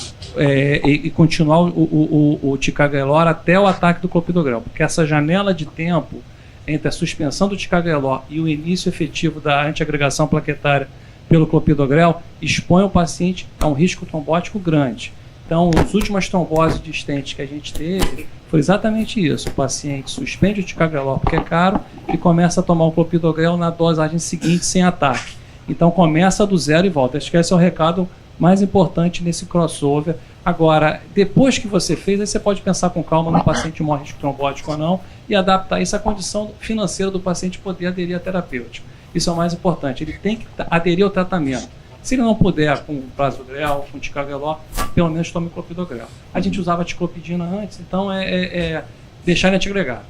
e continuar o ticagrelor até o ataque do clopidogrel, porque essa janela de tempo entre a suspensão do ticagrelor e o início efetivo da antiagregação plaquetária pelo clopidogrel expõe o paciente a um risco trombótico grande. Então, as últimas tromboses de stent que a gente teve foi exatamente isso. O paciente suspende o ticagrelor porque é caro e começa a tomar o clopidogrel na dosagem seguinte sem ataque. Então, começa do zero e volta. Acho que esse é o recado mais importante nesse crossover. Agora, depois que você fez, aí você pode pensar com calma no paciente morre risco trombótico ou não e adaptar isso à condição financeira do paciente poder aderir à terapêutica. Isso é o mais importante. Ele tem que aderir ao tratamento. Se ele não puder com prasugrel, com ticagrelor, pelo menos tome clopidogrel. A gente usava ticlopidina antes, então deixar ele antiagregar.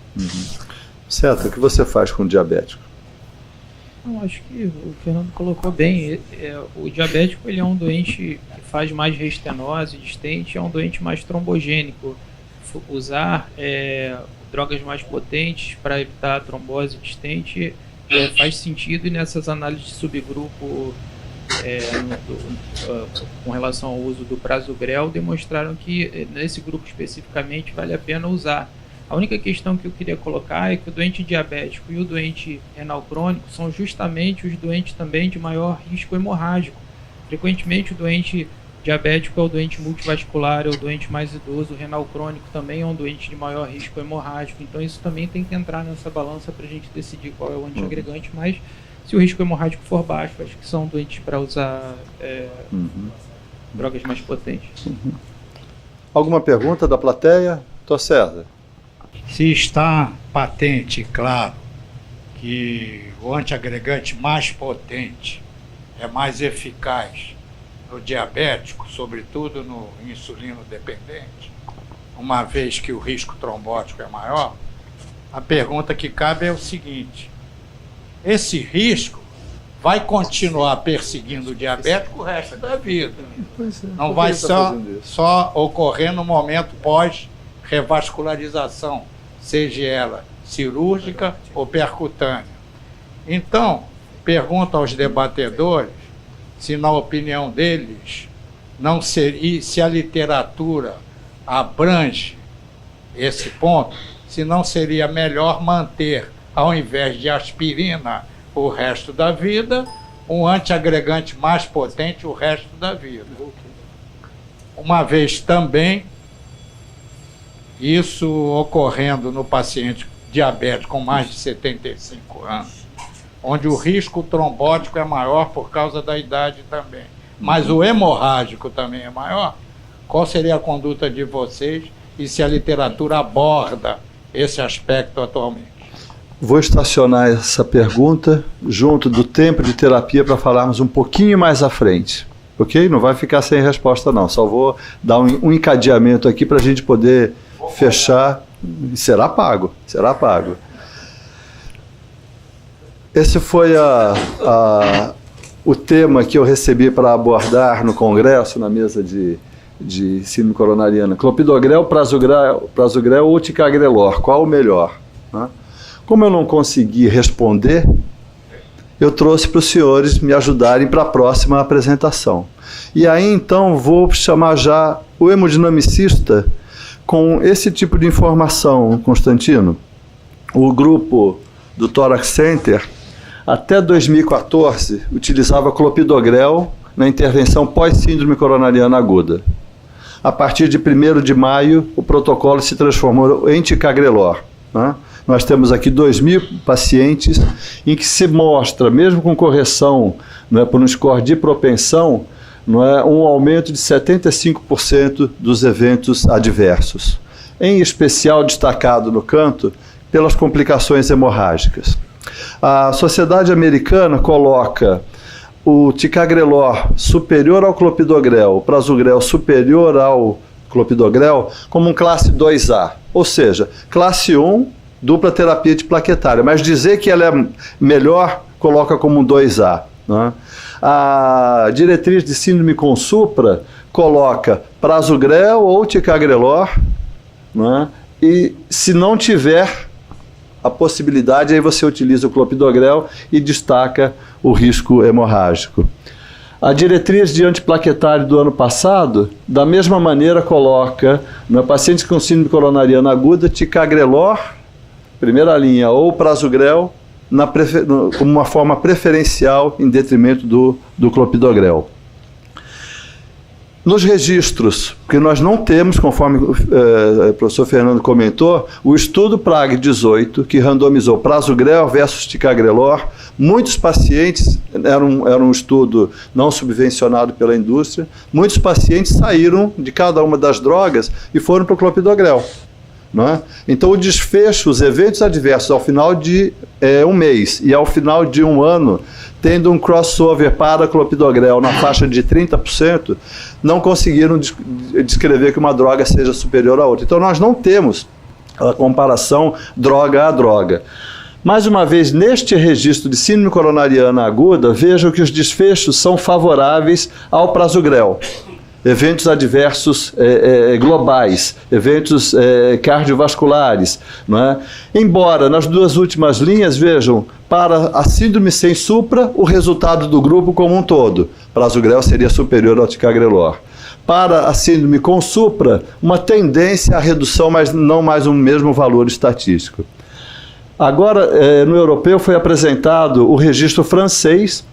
Certo. O que você faz com o diabético? Não, acho que o Fernando colocou bem. O diabético ele é um doente que faz mais restenose de stent, é um doente mais trombogênico. Usar drogas mais potentes para evitar a trombose de stent faz sentido, e nessas análises de subgrupo com relação ao uso do prasugrel demonstraram que nesse grupo especificamente vale a pena usar. A única questão que eu queria colocar é que o doente diabético e o doente renal crônico são justamente os doentes também de maior risco hemorrágico. Frequentemente o doente diabético é o doente multivascular, é o doente mais idoso, o renal crônico também é um doente de maior risco hemorrágico. Então isso também tem que entrar nessa balança para a gente decidir qual é o antiagregante, mas se o risco hemorrágico for baixo, acho que são doentes para usar drogas mais potentes. Alguma pergunta da plateia? Tô certo. Se está patente, claro, que o antiagregante mais potente é mais eficaz no diabético, sobretudo no insulino dependente, uma vez que o risco trombótico é maior, a pergunta que cabe é o seguinte: esse risco vai continuar perseguindo o diabético o resto da vida. Não vai só ocorrer no momento pós-revascularização, seja ela cirúrgica ou percutânea. Então, pergunto aos debatedores se, na opinião deles, não seria, se a literatura abrange esse ponto, se não seria melhor manter, ao invés de aspirina o resto da vida, um antiagregante mais potente o resto da vida. Uma vez também, isso ocorrendo no paciente diabético com mais de 75 anos, onde o risco trombótico é maior por causa da idade também, mas o hemorrágico também é maior. Qual seria a conduta de vocês e se a literatura aborda esse aspecto atualmente? Vou estacionar essa pergunta junto do tempo de terapia para falarmos um pouquinho mais à frente, ok? Não vai ficar sem resposta não, só vou dar um encadeamento aqui para a gente poder fechar. Será pago, será pago. Esse foi o tema que eu recebi para abordar no congresso, na mesa de síndrome coronariana. Clopidogrel, prasugrel ou ticagrelor, qual o melhor? Né? Como eu não consegui responder, eu trouxe para os senhores me ajudarem para a próxima apresentação. E aí então vou chamar já o hemodinamicista com esse tipo de informação, Constantino. O grupo do Thorax Center, até 2014, utilizava clopidogrel na intervenção pós-síndrome coronariana aguda. A partir de 1º de maio, o protocolo se transformou em ticagrelor. Né? Nós temos aqui 2.000 pacientes em que se mostra, mesmo com correção, não é, por um score de propensão, não é, um aumento de 75% dos eventos adversos. Em especial destacado no canto pelas complicações hemorrágicas. A Sociedade Americana coloca o ticagrelor superior ao clopidogrel, o prasugrel superior ao clopidogrel, como um classe 2A, ou seja, classe 1, dupla terapia antiplaquetária, mas dizer que ela é melhor, coloca como um 2A. Né? A diretriz de síndrome com supra coloca prasugrel ou ticagrelor, né? E se não tiver a possibilidade, aí você utiliza o clopidogrel e destaca o risco hemorrágico. A diretriz de antiplaquetário do ano passado, da mesma maneira, coloca no paciente com síndrome coronariana aguda, ticagrelor, primeira linha, ou prasugrel, como uma forma preferencial em detrimento do clopidogrel. Nos registros, que nós não temos, conforme o professor Fernando comentou, o estudo PRAG 18, que randomizou prasugrel versus ticagrelor, muitos pacientes, era um estudo não subvencionado pela indústria, muitos pacientes saíram de cada uma das drogas e foram para o clopidogrel. Não é? Então o desfecho, os eventos adversos ao final de um mês e ao final de um ano, tendo um crossover para clopidogrel na faixa de 30%, não conseguiram descrever que uma droga seja superior à outra. Então nós não temos a comparação droga a droga. Mais uma vez, neste registro de síndrome coronariana aguda, vejam que os desfechos são favoráveis ao prasugrel. Eventos adversos globais, eventos cardiovasculares. Não é? Embora, nas duas últimas linhas, vejam, para a síndrome sem supra, o resultado do grupo como um todo. Prasugrel seria superior ao ticagrelor. Para a síndrome com supra, uma tendência à redução, mas não mais um mesmo valor estatístico. Agora, no europeu, foi apresentado o registro francês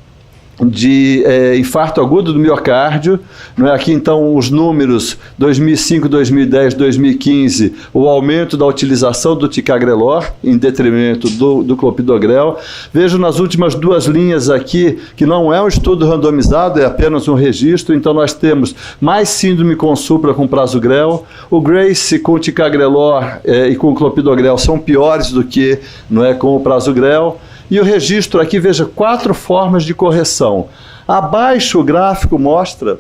de infarto agudo do miocárdio, não é? Aqui então os números 2005, 2010, 2015, o aumento da utilização do ticagrelor em detrimento do clopidogrel. Vejo nas últimas duas linhas aqui que não é um estudo randomizado, é apenas um registro, então nós temos mais síndrome com supra com prasugrel, o GRACE com ticagrelor e com clopidogrel são piores do que, não é, com o prasugrel. E o registro aqui, veja, 4 formas de correção. Abaixo o gráfico mostra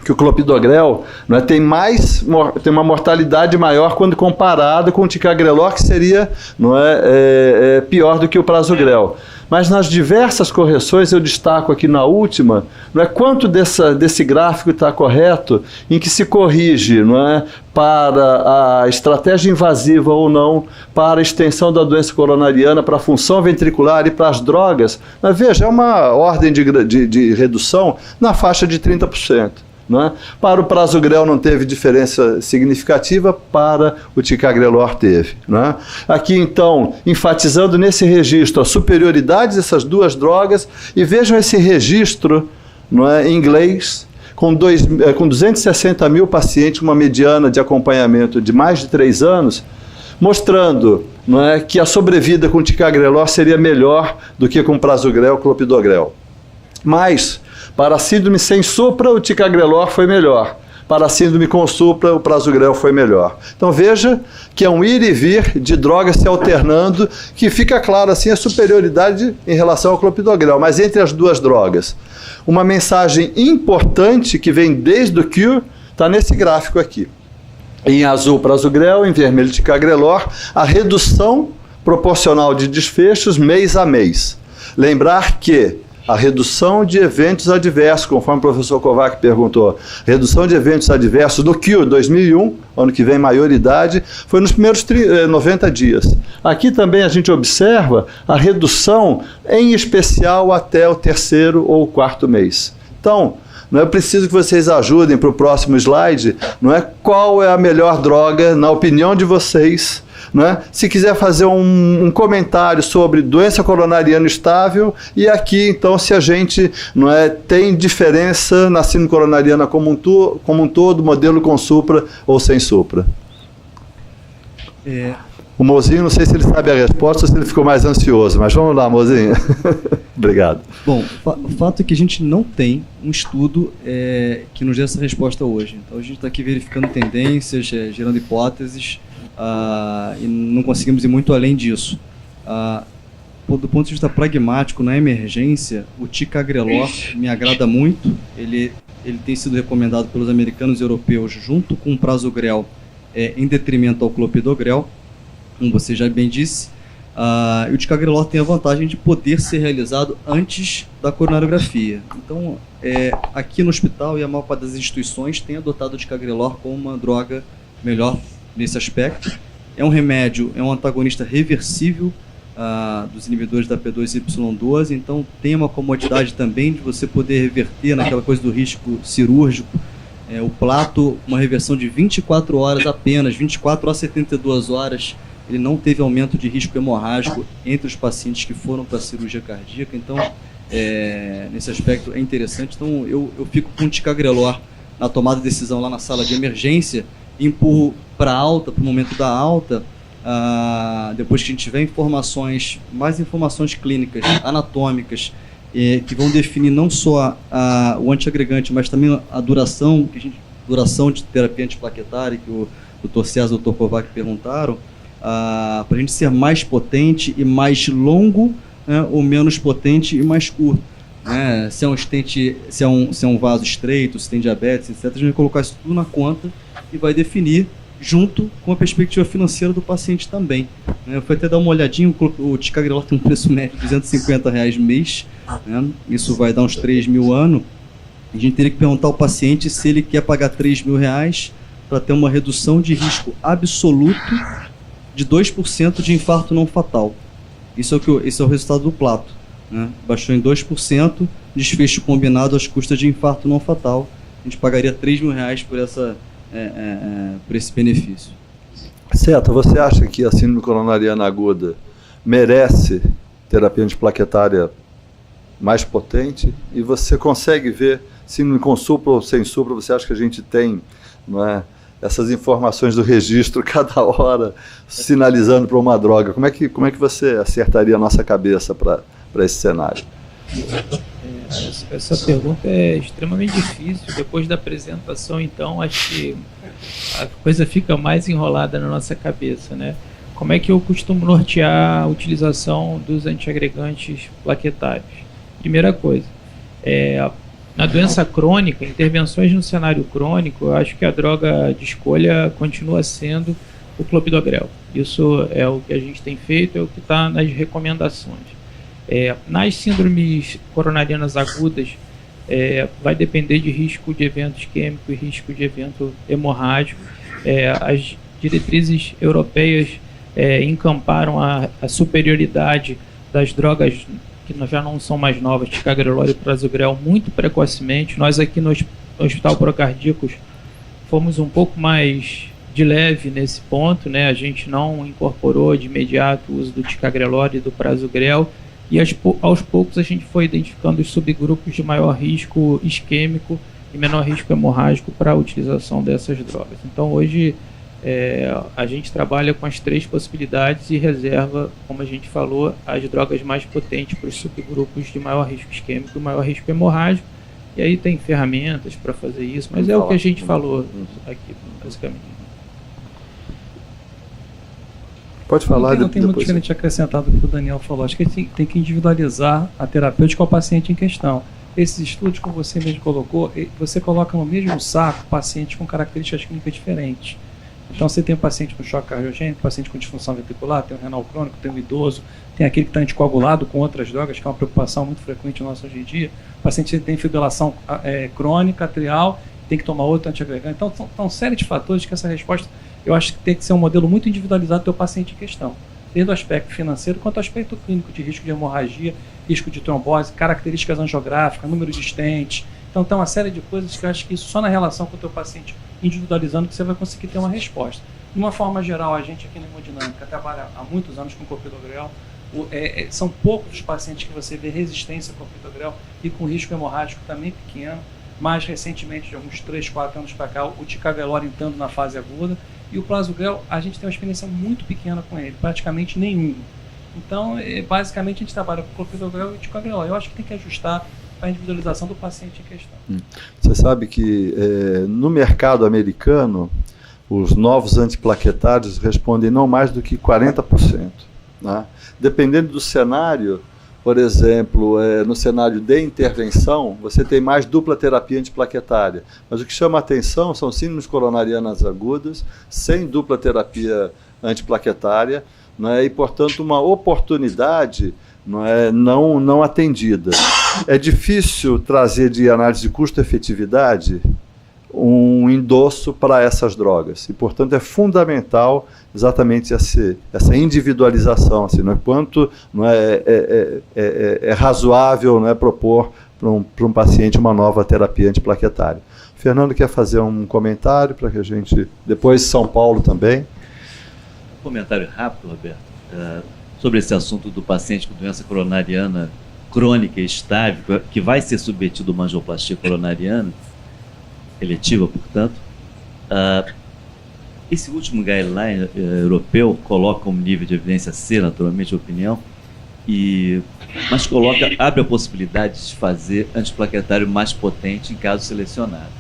que o clopidogrel, não é, tem uma mortalidade maior quando comparado com o ticagrelor, que seria, não é, pior do que o prasugrel. Mas nas diversas correções, eu destaco aqui na última, não é, quanto desse gráfico está correto, em que se corrige, não é, para a estratégia invasiva ou não, para a extensão da doença coronariana, para a função ventricular e para as drogas. Mas veja, é uma ordem de redução na faixa de 30%. né? Para o prasugrel não teve diferença significativa, para o ticagrelor teve, né? Aqui, então, enfatizando nesse registro a superioridade dessas duas drogas, e vejam esse registro, não é, em inglês, com 260 mil pacientes, uma mediana de acompanhamento de mais de 3 anos, mostrando, não é, que a sobrevida com ticagrelor seria melhor do que com prasugrel e clopidogrel. Mas, para a síndrome sem supra, o ticagrelor foi melhor. Para a síndrome com supra, o prasugrel foi melhor. Então veja que é um ir e vir de drogas se alternando, que fica claro assim a superioridade em relação ao clopidogrel. Mas entre as duas drogas, uma mensagem importante que vem desde o CURE está nesse gráfico aqui. Em azul, prasugrel, em vermelho, ticagrelor, a redução proporcional de desfechos mês a mês. Lembrar que a redução de eventos adversos, conforme o professor Kovac perguntou, redução de eventos adversos do CURE 2001, ano que vem maioridade, foi nos primeiros 90 dias. Aqui também a gente observa a redução, em especial até o 3º ou 4º mês. Então, não é preciso que vocês ajudem para o próximo slide, não é qual é a melhor droga, na opinião de vocês, não é? Se quiser fazer um comentário sobre doença coronariana estável, e aqui, então, se a gente, não é, tem diferença na síndrome coronariana como um todo, modelo com supra ou sem supra. O Mozinho, não sei se ele sabe a resposta ou se ele ficou mais ansioso, mas vamos lá, Mozinho. Obrigado. Bom, o fato é que a gente não tem um estudo que nos dê essa resposta hoje. Então a gente está aqui verificando tendências, gerando hipóteses, e não conseguimos ir muito além disso. Do ponto de vista pragmático, na emergência, o ticagrelor me agrada muito. Ele tem sido recomendado pelos americanos e europeus junto com o prasugrel, em detrimento ao clopidogrel, como você já bem disse. E o ticagrelor tem a vantagem de poder ser realizado antes da coronariografia. Então, aqui no hospital e a maior parte das instituições tem adotado o ticagrelor como uma droga melhor nesse aspecto. É um remédio, é um antagonista reversível dos inibidores da P2Y12, então tem uma comodidade também de você poder reverter naquela coisa do risco cirúrgico. O plato, uma reversão de 24 horas apenas, 24 a 72 horas, ele não teve aumento de risco hemorrágico entre os pacientes que foram para a cirurgia cardíaca. Então, nesse aspecto é interessante. Então, eu fico com o ticagrelor na tomada de decisão lá na sala de emergência, empurro para alta, para o momento da alta, depois que a gente tiver mais informações clínicas, anatômicas, que vão definir não só o antiagregante, mas também a duração de terapia antiplaquetária, que o Dr. César e o Dr. Kovac perguntaram, para a gente ser mais potente e mais longo, né, ou menos potente e mais curto. Né? Se é um stent, se é um vaso estreito, se tem diabetes, etc., a gente vai colocar isso tudo na conta e vai definir junto com a perspectiva financeira do paciente também. Eu fui até dar uma olhadinha, o ticagrelor tem um preço médio de R$250 mês, né? Isso vai dar uns 3 mil ano. A gente teria que perguntar ao paciente se ele quer pagar R$3.000 para ter uma redução de risco absoluto de 2% de infarto não fatal. Esse é o resultado do Plato, né? Baixou em 2%, desfecho combinado às custas de infarto não fatal. A gente pagaria R$3.000 por esse benefício. Certo, você acha que a síndrome coronariana aguda merece terapia antiplaquetária mais potente? E você consegue ver síndrome com supra ou sem supra? Você acha que a gente tem, não é, essas informações do registro cada hora sinalizando para uma droga? Como é que você acertaria a nossa cabeça para esse cenário? Essa pergunta é extremamente difícil. Depois da apresentação, então, acho que a coisa fica mais enrolada na nossa cabeça, né? Como é que eu costumo nortear a utilização dos antiagregantes plaquetários? Primeira coisa, na doença crônica, intervenções no cenário crônico, eu acho que a droga de escolha continua sendo o clopidogrel. Isso é o que a gente tem feito, é o que está nas recomendações. Nas síndromes coronarianas agudas, vai depender de risco de evento isquêmico e risco de evento hemorrágico. As diretrizes europeias encamparam a superioridade das drogas que já não são mais novas, ticagrelor e prasugrel, muito precocemente. Nós aqui no Hospital Procardíacos, fomos um pouco mais de leve nesse ponto, né? A gente não incorporou de imediato o uso do ticagrelor e do prasugrel, e aos poucos a gente foi identificando os subgrupos de maior risco isquêmico e menor risco hemorrágico para a utilização dessas drogas. Então hoje a gente trabalha com as 3 possibilidades e reserva, como a gente falou, as drogas mais potentes para os subgrupos de maior risco isquêmico e maior risco hemorrágico, e aí tem ferramentas para fazer isso, mas é o que a gente falou aqui, basicamente. Pode falar. Não tem muito diferente acrescentado do que o Daniel falou. Acho que tem que individualizar a terapêutica ao paciente em questão. Esses estudos, como você mesmo colocou, você coloca no mesmo saco pacientes com características clínicas diferentes. Então você tem um paciente com choque cardiogênico, paciente com disfunção ventricular, tem um renal crônico, tem um idoso, tem aquele que está anticoagulado com outras drogas, que é uma preocupação muito frequente nossa hoje em dia. O paciente tem fibrilação crônica, atrial, tem que tomar outro antiagregante. Então são uma série de fatores que essa resposta, eu acho que tem que ser um modelo muito individualizado do teu paciente em questão, desde o aspecto financeiro quanto ao aspecto clínico de risco de hemorragia, risco de trombose, características angiográficas, número de stents. Então tem uma série de coisas que eu acho que isso só na relação com o teu paciente individualizando que você vai conseguir ter uma resposta. De uma forma geral, a gente aqui na Hemodinâmica trabalha há muitos anos com clopidogrel. São poucos os pacientes que você vê resistência ao clopidogrel e com risco hemorrágico também pequeno. Mais recentemente, de alguns 3, 4 anos para cá, o ticagrelor entrando na fase aguda. E o prasugrel, a gente tem uma experiência muito pequena com ele, praticamente nenhuma. Então, basicamente, a gente trabalha com clopidogrel e ticagrelor. Eu acho que tem que ajustar a individualização do paciente em questão. Você sabe que no mercado americano, os novos antiplaquetários respondem não mais do que 40%. Né? Dependendo do cenário, por exemplo, no cenário de intervenção, você tem mais dupla terapia antiplaquetária. Mas o que chama a atenção são síndromes coronarianas agudas, sem dupla terapia antiplaquetária, né? E, portanto, uma oportunidade não atendida. É difícil trazer de análise de custo-efetividade um endosso para essas drogas. E, portanto, é fundamental exatamente essa individualização, assim, no quanto é razoável propor para um paciente uma nova terapia antiplaquetária. O Fernando quer fazer um comentário para que a gente... Depois São Paulo também. Um comentário rápido, Roberto, sobre esse assunto do paciente com doença coronariana crônica e estável, que vai ser submetido a uma angioplastia coronariana, eletiva, portanto. Esse último guideline europeu coloca um nível de evidência C, naturalmente, opinião, mas abre a possibilidade de fazer antiplaquetário mais potente em casos selecionados,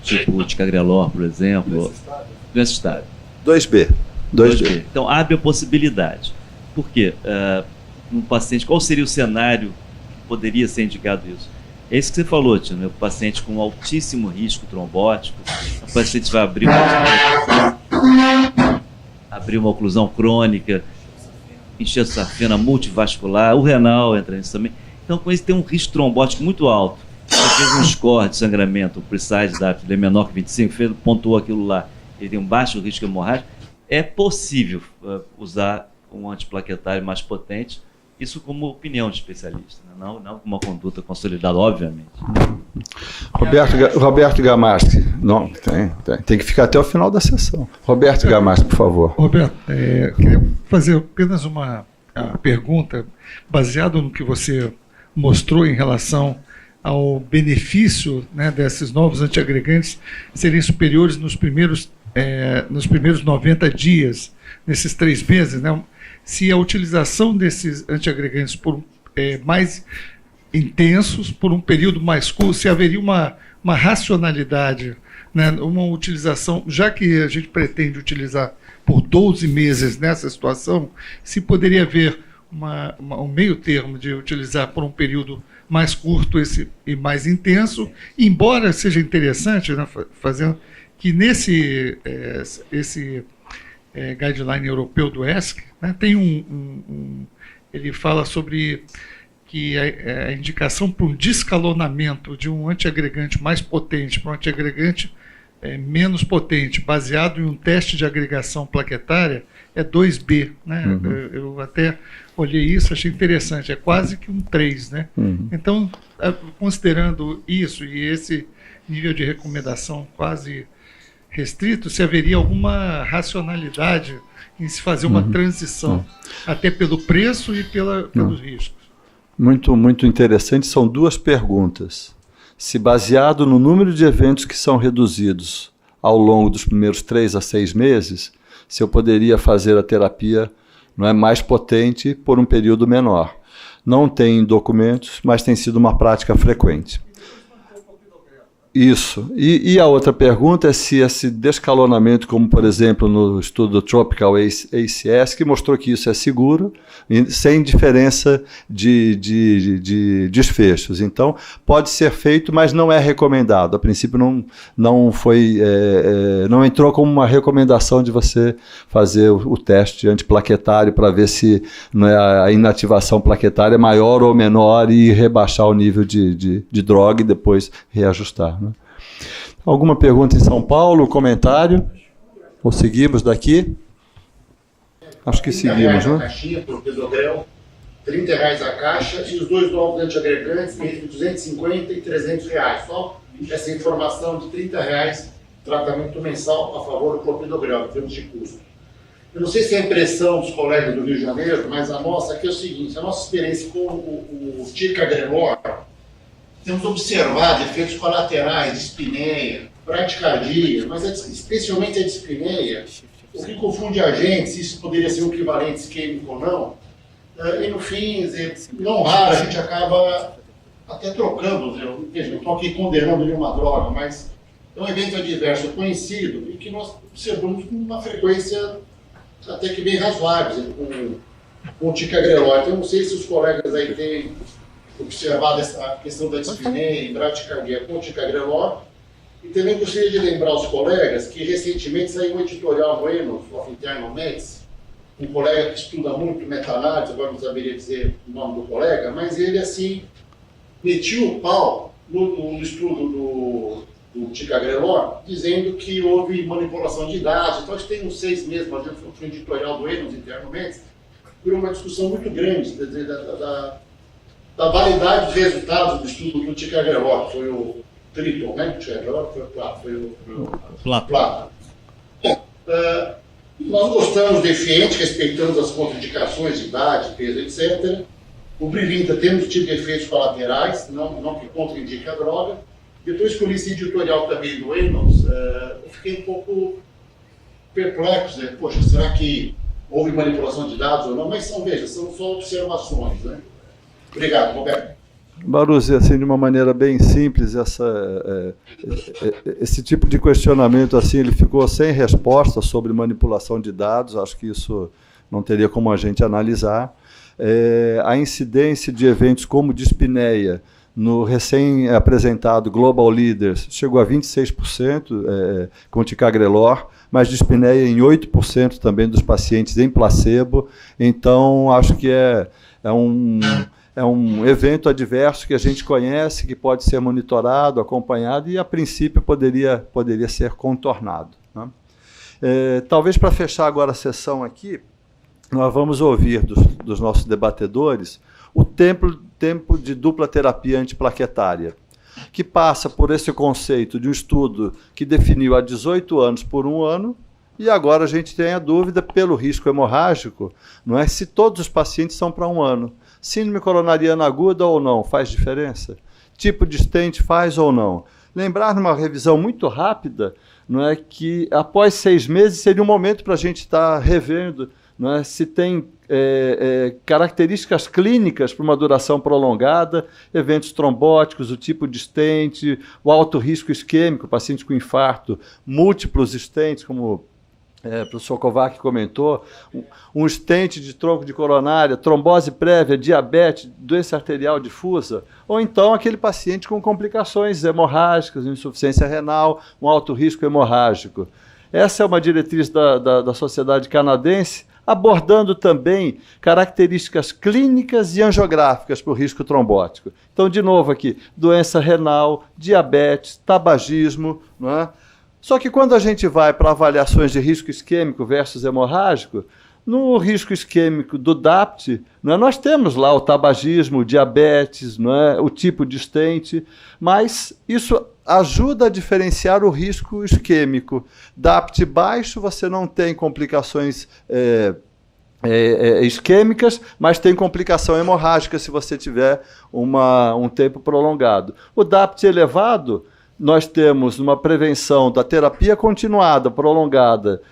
tipo o ticagrelor, por exemplo. Doença estável. 2B. Então, abre a possibilidade. Por quê? Um paciente, qual seria o cenário que poderia ser indicado isso? É isso que você falou, Tino, o paciente com altíssimo risco trombótico, o paciente vai abrir uma oclusão crônica, encher safena multivascular, o renal entra nisso também. Então, com isso tem um risco trombótico muito alto. Você fez um score de sangramento, o precise da ele é menor que 25, pontuou aquilo lá, ele tem um baixo risco hemorrágico, é possível usar um antiplaquetário mais potente, isso como opinião de especialista, né? não como uma conduta consolidada, obviamente. Roberto Gamaschi, não, tem que ficar até o final da sessão. Roberto Gamaschi, por favor. Roberto, queria fazer apenas uma pergunta, baseado no que você mostrou em relação ao benefício, né, desses novos antiagregantes serem superiores nos primeiros 90 dias, nesses 3 meses, né? Se a utilização desses antiagregantes mais intensos, por um período mais curto, se haveria uma racionalidade, né? Uma utilização, já que a gente pretende utilizar por 12 meses nessa situação, se poderia haver um meio termo de utilizar por um período mais curto e mais intenso, embora seja interessante, né, fazendo que nesse guideline europeu do ESC, né, tem ele fala sobre que a indicação para um descalonamento de um antiagregante mais potente para um antiagregante menos potente, baseado em um teste de agregação plaquetária, é 2B. Né? Uhum. Eu até olhei isso, achei interessante, é quase que um 3. Né? Uhum. Então, considerando isso e nível de recomendação quase restrito, se haveria alguma racionalidade em se fazer uma transição, até pelo preço e pelos riscos. Muito interessante, são duas perguntas. Se baseado no número de eventos que são reduzidos ao longo dos primeiros 3 a 6 meses, se eu poderia fazer a terapia não é mais potente por um período menor. Não tem documentos, mas tem sido uma prática frequente. Isso. E a outra pergunta é se esse descalonamento, como por exemplo no estudo do Tropical ACS, que mostrou que isso é seguro, sem diferença de desfechos. Então, pode ser feito, mas não é recomendado. A princípio não entrou como uma recomendação de você fazer o teste antiplaquetário para ver se a inativação plaquetária é maior ou menor e rebaixar o nível de droga e depois reajustar. Alguma pergunta em São Paulo? Comentário? Ou seguimos daqui? Acho que seguimos, né? Caixinha por Pedrogrel, R$30 a caixa, e os 2 novos antiagregantes entre R$250 e R$300. Só essa informação de R$30, tratamento mensal a favor do clopidogrel, em termos de custo. Eu não sei se é a impressão dos colegas do Rio de Janeiro, mas a nossa aqui é o seguinte: a nossa experiência com o ticagrelor, temos observado efeitos colaterais de espineia, bradicardia, mas especialmente a dispneia, o que confunde a gente, se isso poderia ser um equivalente isquêmico ou não. E no fim, não raro, a gente acaba até trocando. Eu não estou aqui condenando nenhuma droga, mas é um evento adverso conhecido e que nós observamos com uma frequência até que bem razoável com o ticagrelor. Então, eu não sei se os colegas aí têm observado essa questão da dispneia e bradicardia com o ticagrelor. E também gostaria de lembrar os colegas que recentemente saiu um editorial no Annals of Internal Medicine, um colega que estuda muito meta-análise, agora não saberia dizer o nome do colega, mas ele assim metiu o pau no estudo do ticagrelor, dizendo que houve manipulação de dados. Então, a gente tem uns 6 meses fazendo um editorial do Annals of Internal Medicine, por uma discussão muito grande da validade dos resultados do estudo do ticagrelor, foi o Triton, né? O ticagrelor foi o Plato, foi o Plato. Bom, nós gostamos do eficiente, respeitamos as contraindicações de idade, peso, etc. O Brilinta temos tido efeitos colaterais, não que contraindique a droga. Depois que eu li esse editorial também do Annals, eu fiquei um pouco perplexo, né? Poxa, será que houve manipulação de dados ou não? Mas são só observações, né? Obrigado, Roberto. Baruzzi, assim, de uma maneira bem simples, esse tipo de questionamento assim, ele ficou sem resposta sobre manipulação de dados. Acho que isso não teria como a gente analisar. A incidência de eventos como dispneia no recém-apresentado Global Leaders chegou a 26% com ticagrelor, mas dispneia em 8% também dos pacientes em placebo. Então, acho que é um evento adverso que a gente conhece, que pode ser monitorado, acompanhado e, a princípio, poderia ser contornado, né? Talvez, para fechar agora a sessão aqui, nós vamos ouvir dos nossos debatedores o tempo de dupla terapia antiplaquetária, que passa por esse conceito de um estudo que definiu há 18 anos por 1 ano, e agora a gente tem a dúvida, pelo risco hemorrágico, não é se todos os pacientes são para 1 ano. Síndrome coronariana aguda ou não, faz diferença? Tipo de stent faz ou não? Lembrar numa revisão muito rápida, não é, que após 6 meses seria um momento para a gente estar revendo, não é, se tem características clínicas para uma duração prolongada, eventos trombóticos, o tipo de stent, o alto risco isquêmico, paciente com infarto, múltiplos stents, como o professor Kovac comentou, um stent de tronco de coronária, trombose prévia, diabetes, doença arterial difusa, ou então aquele paciente com complicações hemorrágicas, insuficiência renal, um alto risco hemorrágico. Essa é uma diretriz da Sociedade Canadense, abordando também características clínicas e angiográficas para o risco trombótico. Então, de novo aqui, doença renal, diabetes, tabagismo, não é? Só que quando a gente vai para avaliações de risco isquêmico versus hemorrágico, No risco isquêmico do DAPT, não é, nós temos lá o tabagismo, o diabetes, não é, o tipo de estente, mas isso ajuda a diferenciar o risco isquêmico. DAPT baixo, você não tem complicações isquêmicas, mas tem complicação hemorrágica se você tiver um tempo prolongado. O DAPT elevado, nós temos uma prevenção da terapia continuada, prolongada,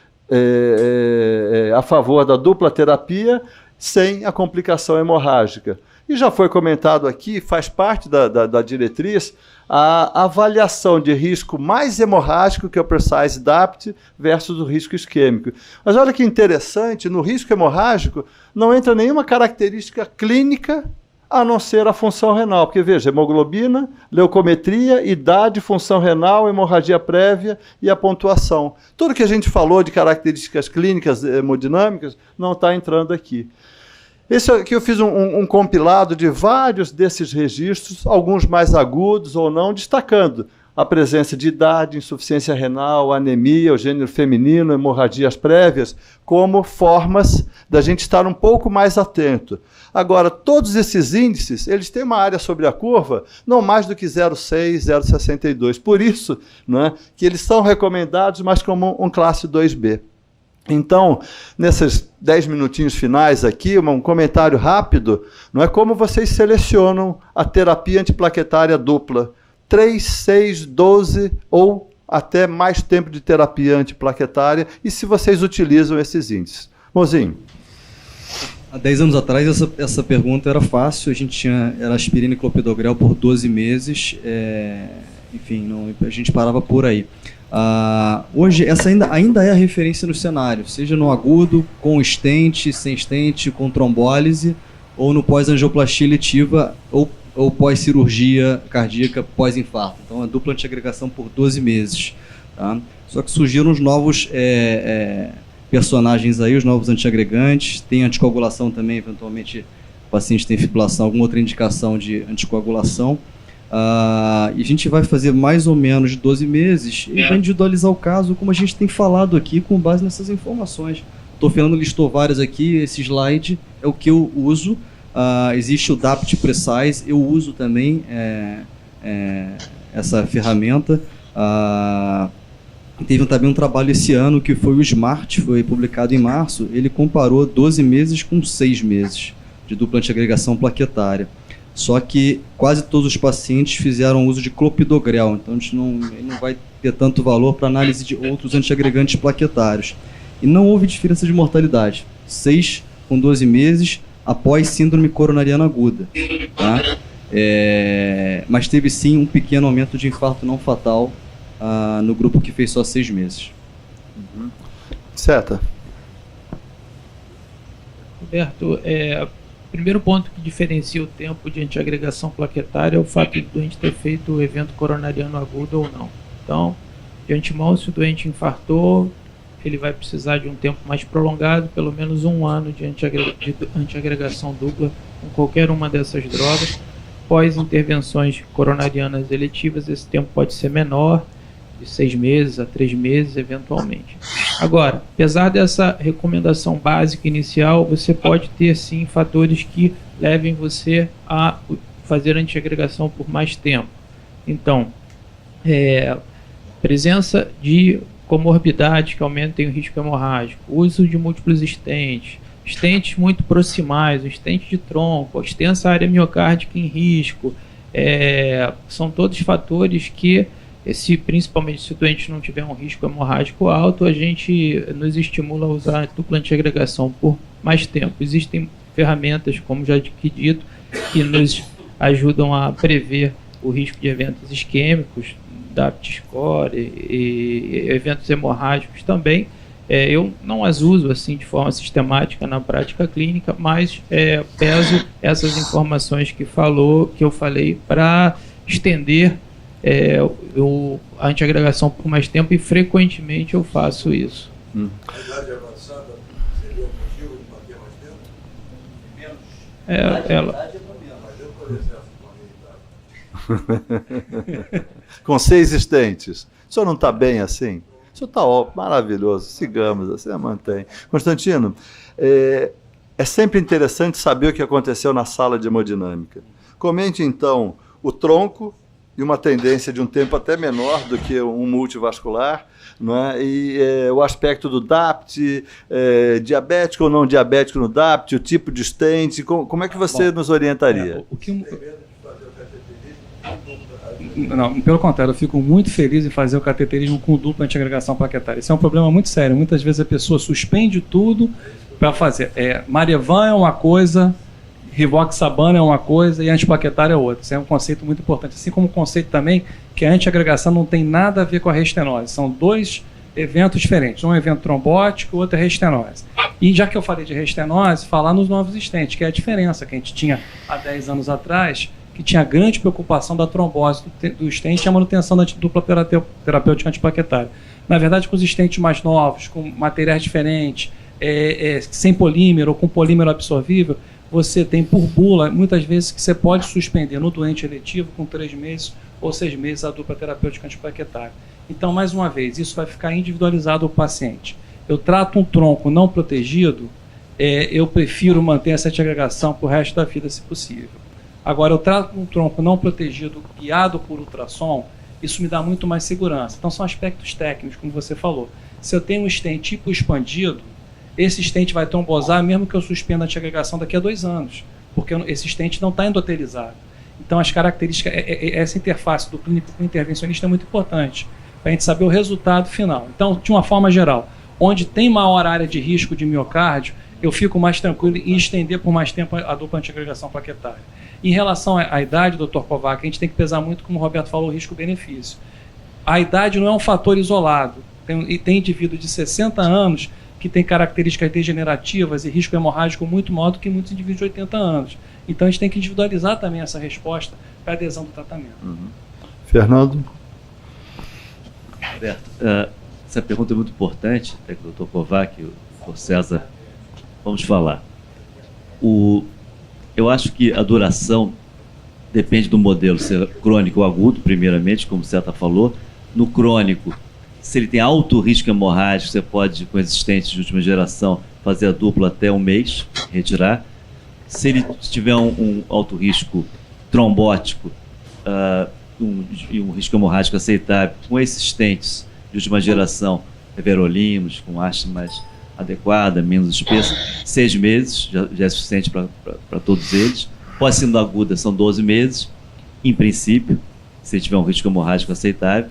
a favor da dupla terapia, sem a complicação hemorrágica. E já foi comentado aqui, faz parte da diretriz, a avaliação de risco mais hemorrágico, que é o Precise DAPT, versus o risco isquêmico. Mas olha que interessante, no risco hemorrágico não entra nenhuma característica clínica a não ser a função renal. Porque, veja, hemoglobina, leucometria, idade, função renal, hemorragia prévia e a pontuação. Tudo que a gente falou de características clínicas hemodinâmicas não está entrando aqui. Esse aqui eu fiz um compilado de vários desses registros, alguns mais agudos ou não, destacando a presença de idade, insuficiência renal, anemia, o gênero feminino, hemorragias prévias, como formas da gente estar um pouco mais atento. Agora, todos esses índices, eles têm uma área sobre a curva não mais do que 0,6, 0,62. Por isso, né, que eles são recomendados, mas como um classe 2B. Então, nesses 10 minutinhos finais aqui, um comentário rápido, não é como vocês selecionam a terapia antiplaquetária dupla. 3, 6, 12 ou até mais tempo de terapia antiplaquetária, e se vocês utilizam esses índices. Mozinho. Há 10 anos atrás, essa pergunta era fácil, a gente era aspirina e clopidogrel por 12 meses, enfim, a gente parava por aí. Hoje, essa ainda é a referência no cenário, seja no agudo, com stent, sem stent, com trombólise, ou no pós-angioplastia letiva, ou pós-cirurgia cardíaca, pós-infarto. Então, a dupla antiagregação por 12 meses. Tá? Só que surgiram os novos personagens aí, os novos antiagregantes, tem anticoagulação também, eventualmente o paciente tem fibrilação, alguma outra indicação de anticoagulação. E a gente vai fazer mais ou menos de 12 meses e vai individualizar o caso, como a gente tem falado aqui, com base nessas informações. O Fernando listou várias aqui, esse slide é o que eu uso. Existe o DAPT Precise, eu uso também essa ferramenta. Teve também um trabalho esse ano que foi o SMART, foi publicado em março. Ele comparou 12 meses com 6 meses de dupla antiagregação plaquetária. Só que quase todos os pacientes fizeram uso de clopidogrel, então ele não vai ter tanto valor para análise de outros antiagregantes plaquetários. E não houve diferença de mortalidade, 6 com 12 meses após síndrome coronariana aguda. Tá? Mas teve sim um pequeno aumento de infarto não fatal no grupo que fez só 6 meses. Certo. Roberto, o primeiro ponto que diferencia o tempo de antiagregação plaquetária é o fato do doente ter feito o evento coronariano agudo ou não. Então, de antemão, se o doente infartou, ele vai precisar de um tempo mais prolongado, pelo menos 1 ano de antiagregação dupla com qualquer uma dessas drogas. Pós intervenções coronarianas eletivas, esse tempo pode ser menor, de 6 meses a 3 meses, eventualmente. Agora, apesar dessa recomendação básica inicial, você pode ter sim fatores que levem você a fazer antiagregação por mais tempo. Então, presença de comorbidades que aumentem o risco hemorrágico, uso de múltiplos stents muito proximais, o stent de tronco, extensa área miocárdica em risco, são todos fatores que, principalmente se o doente não tiver um risco hemorrágico alto, a gente nos estimula a usar a dupla antiagregação por mais tempo. Existem ferramentas, como já aqui dito, que nos ajudam a prever o risco de eventos isquêmicos, DAPT score e eventos hemorrágicos também. Eu não as uso assim de forma sistemática na prática clínica, mas peso essas informações que eu falei para estender a antiagregação por mais tempo, e frequentemente eu faço isso. A idade avançada seria um motivo de manter mais tempo? Ela... Mas eu, por exemplo, com a minha idade. Com 6 estentes. O senhor não está bem assim? Isso está maravilhoso, sigamos, você mantém. Constantino, é sempre interessante saber o que aconteceu na sala de hemodinâmica. Comente, então, o tronco e uma tendência de um tempo até menor do que um multivascular, não é? E o aspecto do DAPT, diabético ou não diabético no DAPT, o tipo de stent, como é que você nos orientaria? Não, pelo contrário, eu fico muito feliz em fazer o cateterismo com dupla antiagregação plaquetária. Isso é um problema muito sério. Muitas vezes a pessoa suspende tudo para fazer. Marevan é uma coisa, Rivoxabana é uma coisa e antiplaquetária é outra. Isso é um conceito muito importante. Assim como o conceito também que a antiagregação não tem nada a ver com a restenose. São dois eventos diferentes. Um é evento trombótico, o outro é restenose. E já que eu falei de restenose, falar nos novos stents, que é a diferença que a gente tinha há 10 anos atrás, que tinha grande preocupação da trombose do stent e a manutenção da dupla terapêutica antiplaquetária. Na verdade, com os stents mais novos, com materiais diferentes, sem polímero ou com polímero absorvível, você tem por bula, muitas vezes, que você pode suspender no doente eletivo com 3 meses ou 6 meses a dupla terapêutica antiplaquetária. Então, mais uma vez, isso vai ficar individualizado ao paciente. Eu trato um tronco não protegido, eu prefiro manter essa antiagregação para o resto da vida, se possível. Agora, eu trato um tronco não protegido, guiado por ultrassom, isso me dá muito mais segurança. Então, são aspectos técnicos, como você falou. Se eu tenho um stent tipo expandido, esse stent vai trombosar mesmo que eu suspenda a antiagregação daqui a 2 anos, porque esse stent não está endotelizado. Então, as características, essa interface do clínico com o intervencionista é muito importante, para a gente saber o resultado final. Então, de uma forma geral, onde tem maior área de risco de miocárdio, eu fico mais tranquilo em estender por mais tempo a dupla antiagregação plaquetária. Em relação à idade, Dr. Kovac, a gente tem que pesar muito, como o Roberto falou, o risco-benefício. A idade não é um fator isolado. Tem indivíduo de 60 anos que tem características degenerativas e risco hemorrágico muito maior do que muitos indivíduos de 80 anos. Então, a gente tem que individualizar também essa resposta para a adesão do tratamento. Fernando? Roberto, essa pergunta é muito importante, até que o Dr. Kovac e o Dr. César vamos falar. Eu acho que a duração depende do modelo, se é crônico ou agudo, primeiramente, como o César falou. No crônico, se ele tem alto risco hemorrágico, você pode, com existentes de última geração, fazer a dupla até 1 mês, retirar. Se ele tiver um alto risco trombótico e um risco hemorrágico aceitável, com existentes de última geração, everolimus, com haste mais adequada, menos espessa, 6 meses já é suficiente para todos eles. Pós-síndrome aguda são 12 meses, em princípio, se tiver um risco hemorrágico aceitável.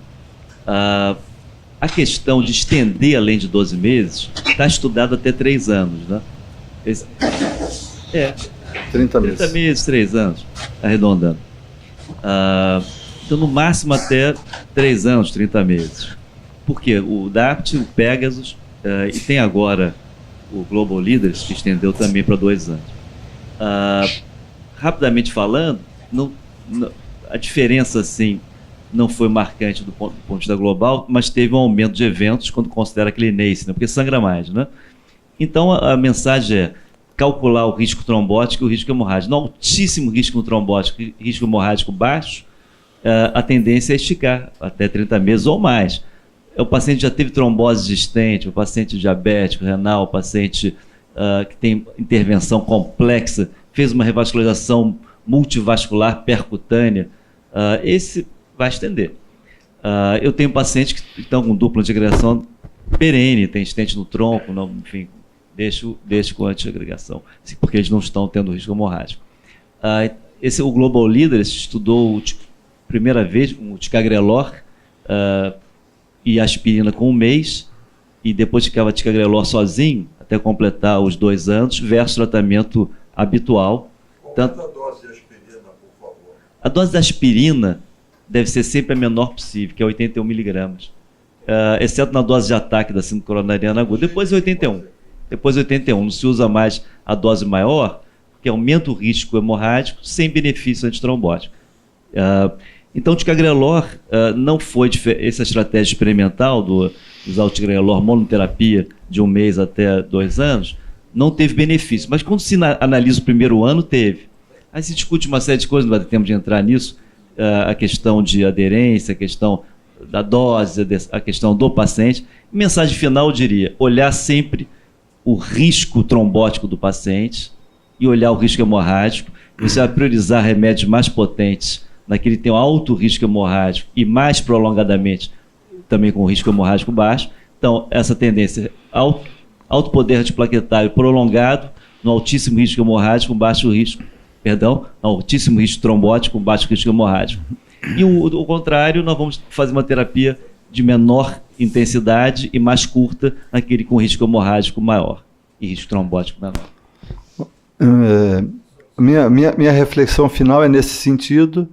A questão de estender além de 12 meses está estudada até 3 anos, né? 30 meses. 30 meses, 3 anos, arredondando. Então, no máximo até 3 anos, 30 meses. Por quê? O DAPT, o Pegasus, e tem agora o Global Leaders, que estendeu também para 2 anos. Rapidamente falando, a diferença assim, não foi marcante do ponto de vista global, mas teve um aumento de eventos quando considera aquele NACE, né? Porque sangra mais, né? Então, a mensagem é calcular o risco trombótico e o risco hemorrágico. No altíssimo risco no trombótico e risco hemorrágico baixo, a tendência é esticar até 30 meses ou mais. O paciente já teve trombose existente, o paciente diabético, renal, o paciente que tem intervenção complexa, fez uma revascularização multivascular percutânea, esse vai estender. Eu tenho pacientes que estão com dupla antiagregação perene, tem estente no tronco, não, enfim, deixo com antiagregação, porque eles não estão tendo risco hemorrágico. O Global Leaders estudou primeira vez o ticagrelor e aspirina com 1 mês, e depois ficava ticagrelor sozinho, até completar os 2 anos, versus tratamento habitual. Tanto a dose de aspirina, por favor. A dose da aspirina deve ser sempre a menor possível, que é 81 miligramas, exceto na dose de ataque da síndrome coronariana aguda. Depois é 81. Depois é 81. Não se usa mais a dose maior, que aumenta o risco hemorrágico sem benefício antitrombótico. Então, o ticagrelor não foi essa estratégia experimental do usar o ticagrelor monoterapia de 1 mês até 2 anos, não teve benefício. Mas quando se analisa o primeiro ano, teve. Aí se discute uma série de coisas, não vai ter tempo de entrar nisso, a questão de aderência, a questão da dose, a questão do paciente. Mensagem final, eu diria, olhar sempre o risco trombótico do paciente e olhar o risco hemorrágico. Você vai priorizar remédios mais potentes naquele que tem um alto risco hemorrágico e mais prolongadamente também com risco hemorrágico baixo. Então, essa tendência, alto poder antiplaquetário prolongado no altíssimo risco hemorrágico, baixo risco, altíssimo risco trombótico, baixo risco hemorrágico. E o contrário, nós vamos fazer uma terapia de menor intensidade e mais curta naquele com risco hemorrágico maior e risco trombótico menor. Minha reflexão final é nesse sentido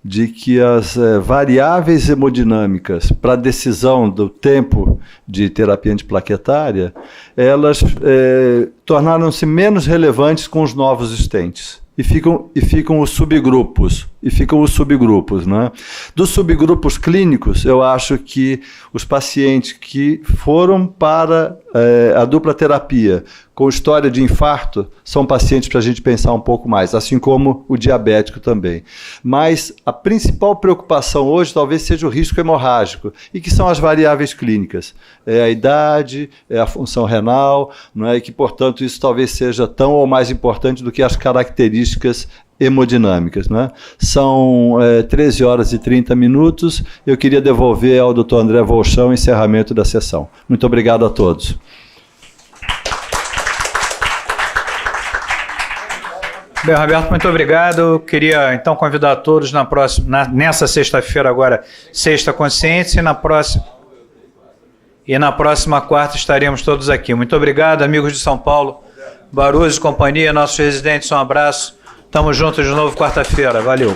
de que as variáveis hemodinâmicas para a decisão do tempo de terapia antiplaquetária, elas tornaram-se menos relevantes com os novos stents. E ficam os subgrupos. Né? Dos subgrupos clínicos, eu acho que os pacientes que foram para a dupla terapia com história de infarto são pacientes para a gente pensar um pouco mais, assim como o diabético também. Mas a principal preocupação hoje talvez seja o risco hemorrágico, e que são as variáveis clínicas. É a idade, é a função renal, não é? E que, portanto, isso talvez seja tão ou mais importante do que as características hemodinâmicas. Né? São 13 horas e 30 minutos. Eu queria devolver ao Dr. André Volchão o encerramento da sessão. Muito obrigado a todos. Bem, Roberto, muito obrigado. Eu queria, então, convidar todos nessa sexta-feira agora, Sexta Consciência, e na próxima quarta estaremos todos aqui. Muito obrigado, amigos de São Paulo, Barroso e companhia, nossos residentes, um abraço. Tamo juntos de novo quarta-feira. Valeu.